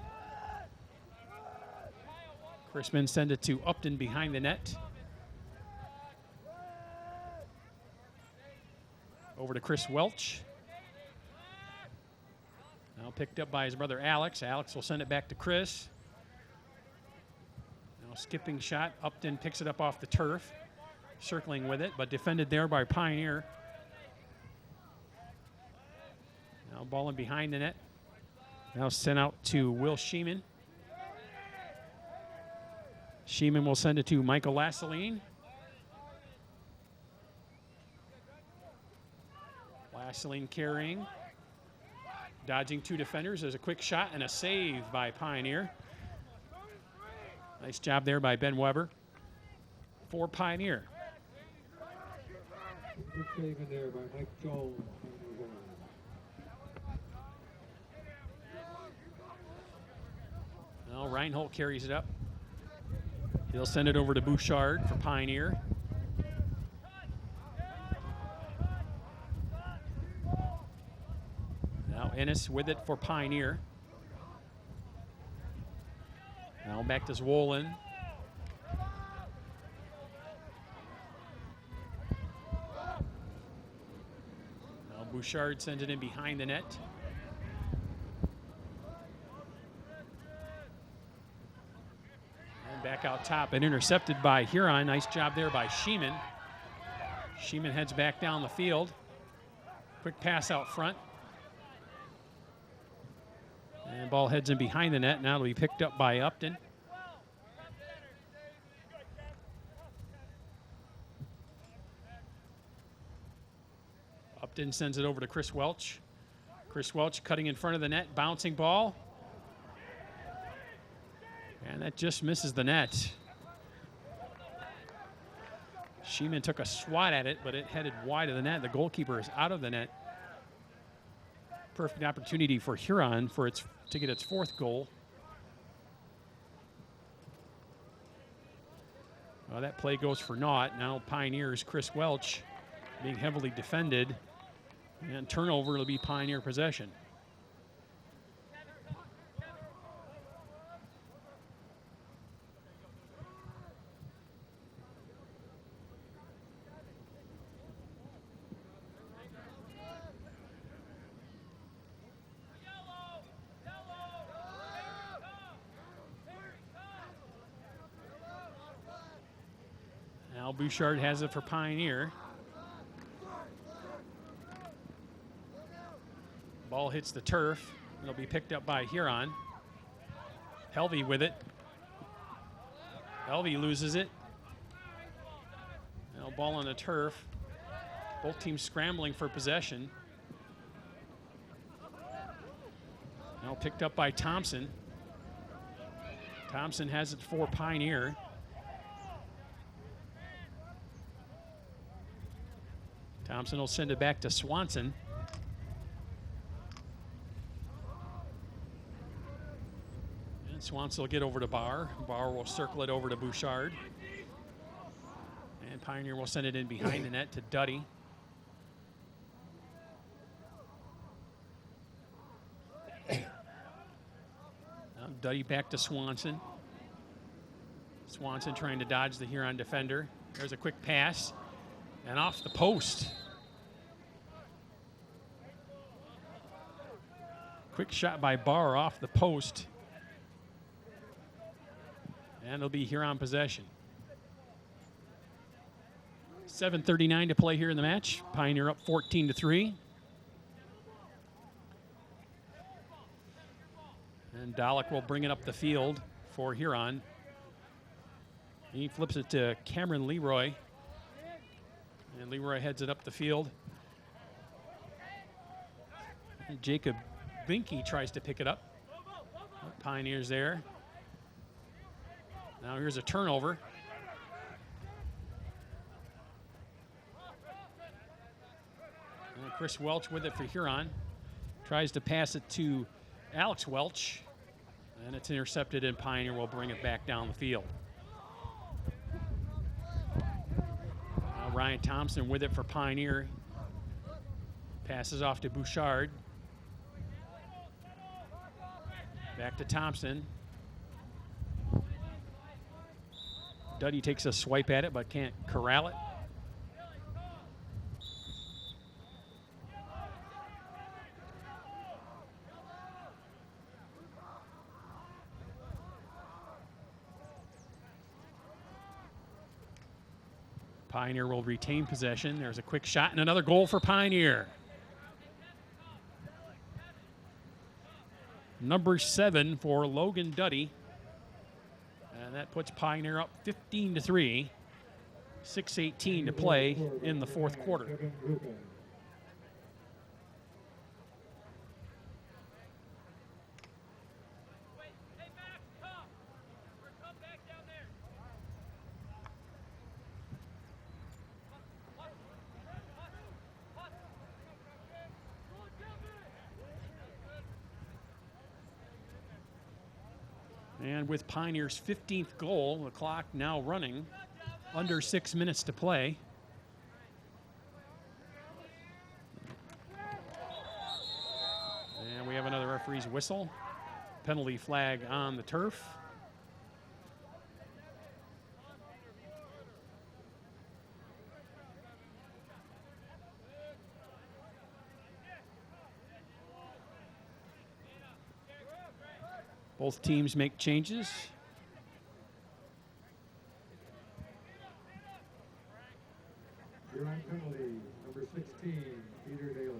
Chrisman send it to Upton behind the net. Over to Chris Welch. Now picked up by his brother Alex. Alex will send it back to Chris. Now skipping shot. Upton picks it up off the turf. Circling with it, but defended there by Pioneer. Now ball in behind the net. Now sent out to Will Sheeman. Sheeman will send it to Michael Lasseline. Lasseline carrying. Dodging two defenders. There's a quick shot and a save by Pioneer. Nice job there by Ben Weber for Pioneer. Good save in there by Mike Jones. Well, Reinhold carries it up. He'll send it over to Bouchard for Pioneer. Now Ennis with it for Pioneer. Now back to Zwolin. Now Bouchard sends it in behind the net. Back out top and intercepted by Huron. Nice job there by Sheeman. Sheeman heads back down the field. Quick pass out front. And ball heads in behind the net. Now it'll be picked up by Upton. Upton sends it over to Chris Welch. Chris Welch cutting in front of the net. Bouncing ball. And that just misses the net. Sheeman took a swat at it, but it headed wide of the net. The goalkeeper is out of the net. Perfect opportunity for Huron to get its fourth goal. Well, that play goes for naught. Now Pioneers, Chris Welch being heavily defended. And turnover, it'll be Pioneer possession. Now Bouchard has it for Pioneer. Ball hits the turf. It'll be picked up by Huron. Helvey with it. Helvey loses it. Now ball on the turf. Both teams scrambling for possession. Now picked up by Thompson. Thompson has it for Pioneer. Thompson will send it back to Swanson. And Swanson will get over to Barr. Barr will circle it over to Bouchard. And Pioneer will send it in behind the net to Duddy. Now Duddy back to Swanson. Swanson trying to dodge the Huron defender. There's a quick pass. And off the post. Quick shot by Barr off the post. And it'll be Huron possession. 7:39 to play here in the match. Pioneer up 14-3. And Dalek will bring it up the field for Huron. He flips it to Cameron Leroy. And Leroy heads it up the field. And Jacob Binky tries to pick it up. Pioneers there. Now here's a turnover. And Chris Welch with it for Huron. Tries to pass it to Alex Welch. And it's intercepted, and Pioneer will bring it back down the field. Now Ryan Thompson with it for Pioneer. Passes off to Bouchard. Back to Thompson. Duddy takes a swipe at it, but can't corral it. Pioneer will retain possession. There's a quick shot and another goal for Pioneer. Number 7 for Logan Duddy. And that puts Pioneer up 15-3. 6:18 to play in the fourth quarter. And with Pioneer's 15th goal, the clock now running, under 6 minutes to play. And we have another referee's whistle. Penalty flag on the turf. Both teams make changes. Huron penalty, number 16, Peter Daly.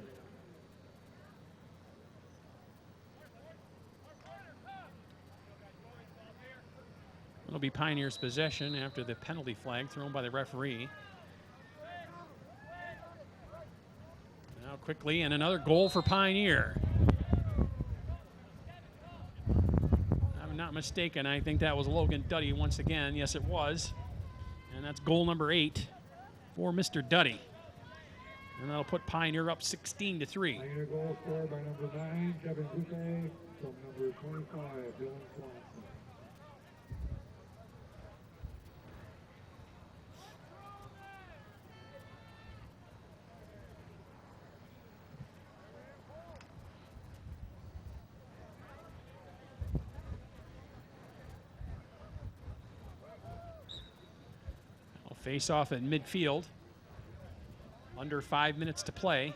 It'll be Pioneer's possession after the penalty flag thrown by the referee. Now quickly, and another goal for Pioneer. Not mistaken, I think that was Logan Duddy once again. Yes, it was. And that's goal number 8 for Mr. Duddy. And that'll put Pioneer up 16-3. Pioneer goal scored by number 9, Kevin Goutte, from number 25, Dylan Swanson. Face off at midfield. Under 5 minutes to play.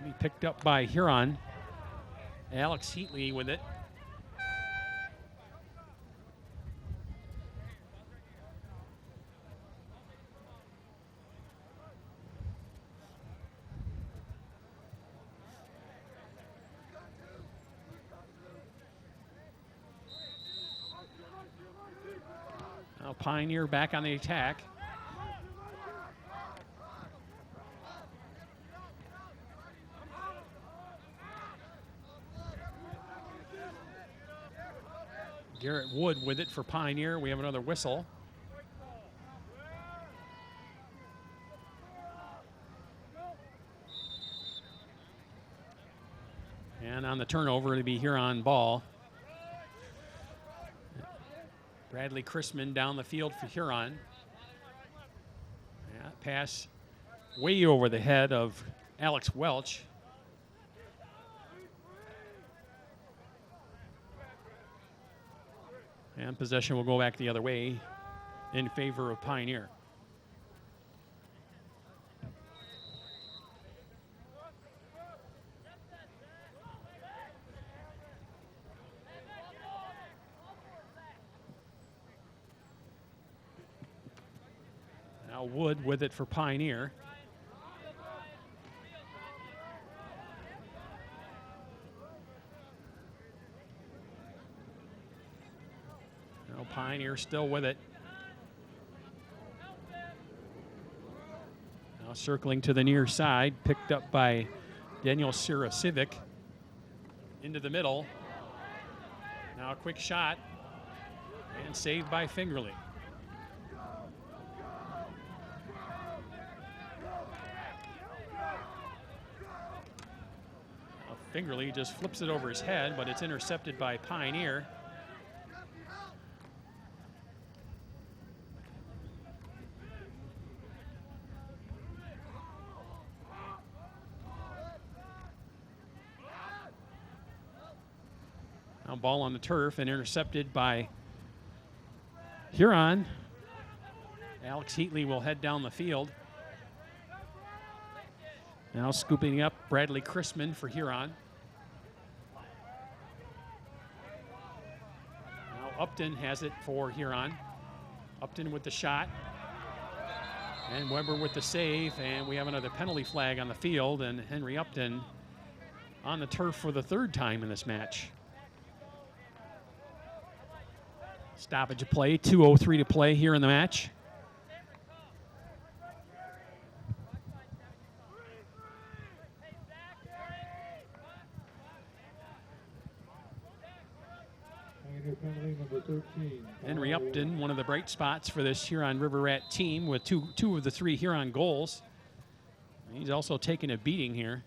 Be picked up by Huron. Alex Heatley with it. Now Pioneer back on the attack. Garrett Wood with it for Pioneer. We have another whistle. And on the turnover, it'll be Huron ball. Bradley Chrisman down the field for Huron. Yeah, pass way over the head of Alex Welch. And possession will go back the other way in favor of Pioneer. Now Wood with it for Pioneer. Now Pioneer still with it. Now circling to the near side, picked up by Daniel Sirasivic. Into the middle. Now a quick shot and saved by Fingerly. Fingerly just flips it over his head, but it's intercepted by Pioneer. Now ball on the turf and intercepted by Huron. Alex Heatley will head down the field. Now scooping up Bradley Chrisman for Huron. Now Upton has it for Huron. Upton with the shot. And Weber with the save. And we have another penalty flag on the field. And Henry Upton on the turf for the third time in this match. Stoppage of play, 2:03 to play here in the match. Penalty number 13. Henry Upton, one of the bright spots for this Huron River Rat team with two of the three Huron goals. He's also taken a beating here.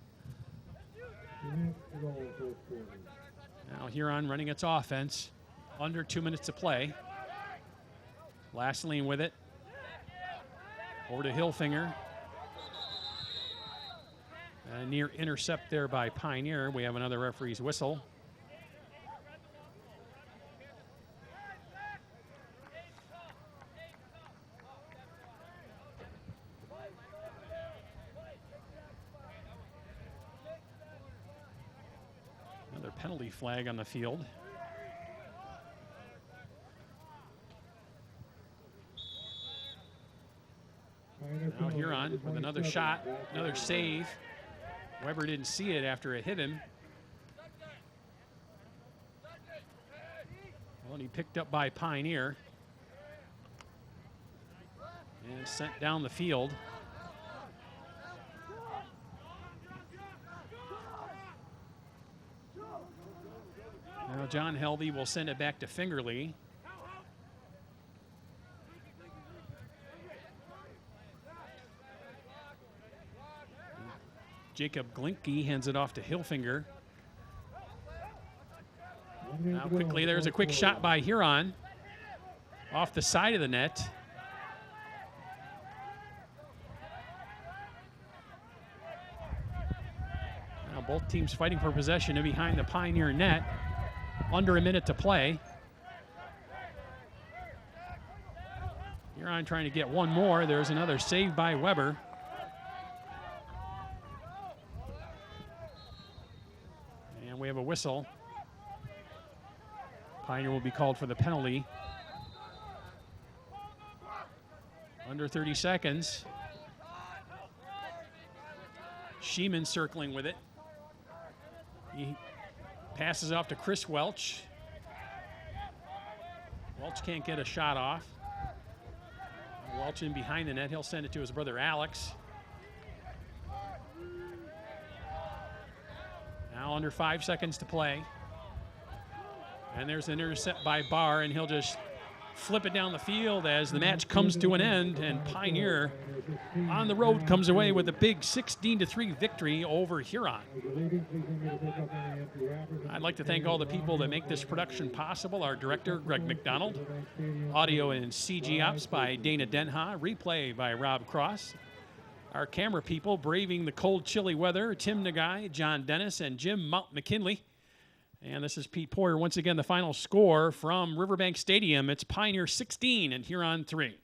Now Huron running its offense. Under 2 minutes to play. Lasseline with it. Over to Hilfinger. A near intercept there by Pioneer. We have another referee's whistle. Another penalty flag on the field. Now Huron with another shot, another save. Weber didn't see it after it hit him. Well, and he picked up by Pioneer. And sent down the field. Now John Helvey will send it back to Fingerly. Jacob Glinke hands it off to Hilfinger. Now quickly, there's a quick shot by Huron off the side of the net. Now both teams fighting for possession and behind the Pioneer net. Under a minute to play. Huron trying to get one more. There's another save by Weber. We have a whistle. Pioneer will be called for the penalty. Under 30 seconds. Sheeman circling with it. He passes off to Chris Welch. Welch can't get a shot off. Welch in behind the net. He'll send it to his brother Alex. Now under 5 seconds to play. And there's an intercept by Barr, and he'll just flip it down the field as the match comes to an end, and Pioneer on the road comes away with a big 16-3 victory over Huron. I'd like to thank all the people that make this production possible. Our director, Greg McDonald. Audio and CG ops by Dana Denha. Replay by Rob Cross. Our camera people braving the cold, chilly weather, Tim Nagai, John Dennis, and Jim Mount McKinley. And this is Pete Poyer. Once again, the final score from Riverbank Stadium. It's Pioneer 16 and Huron 3.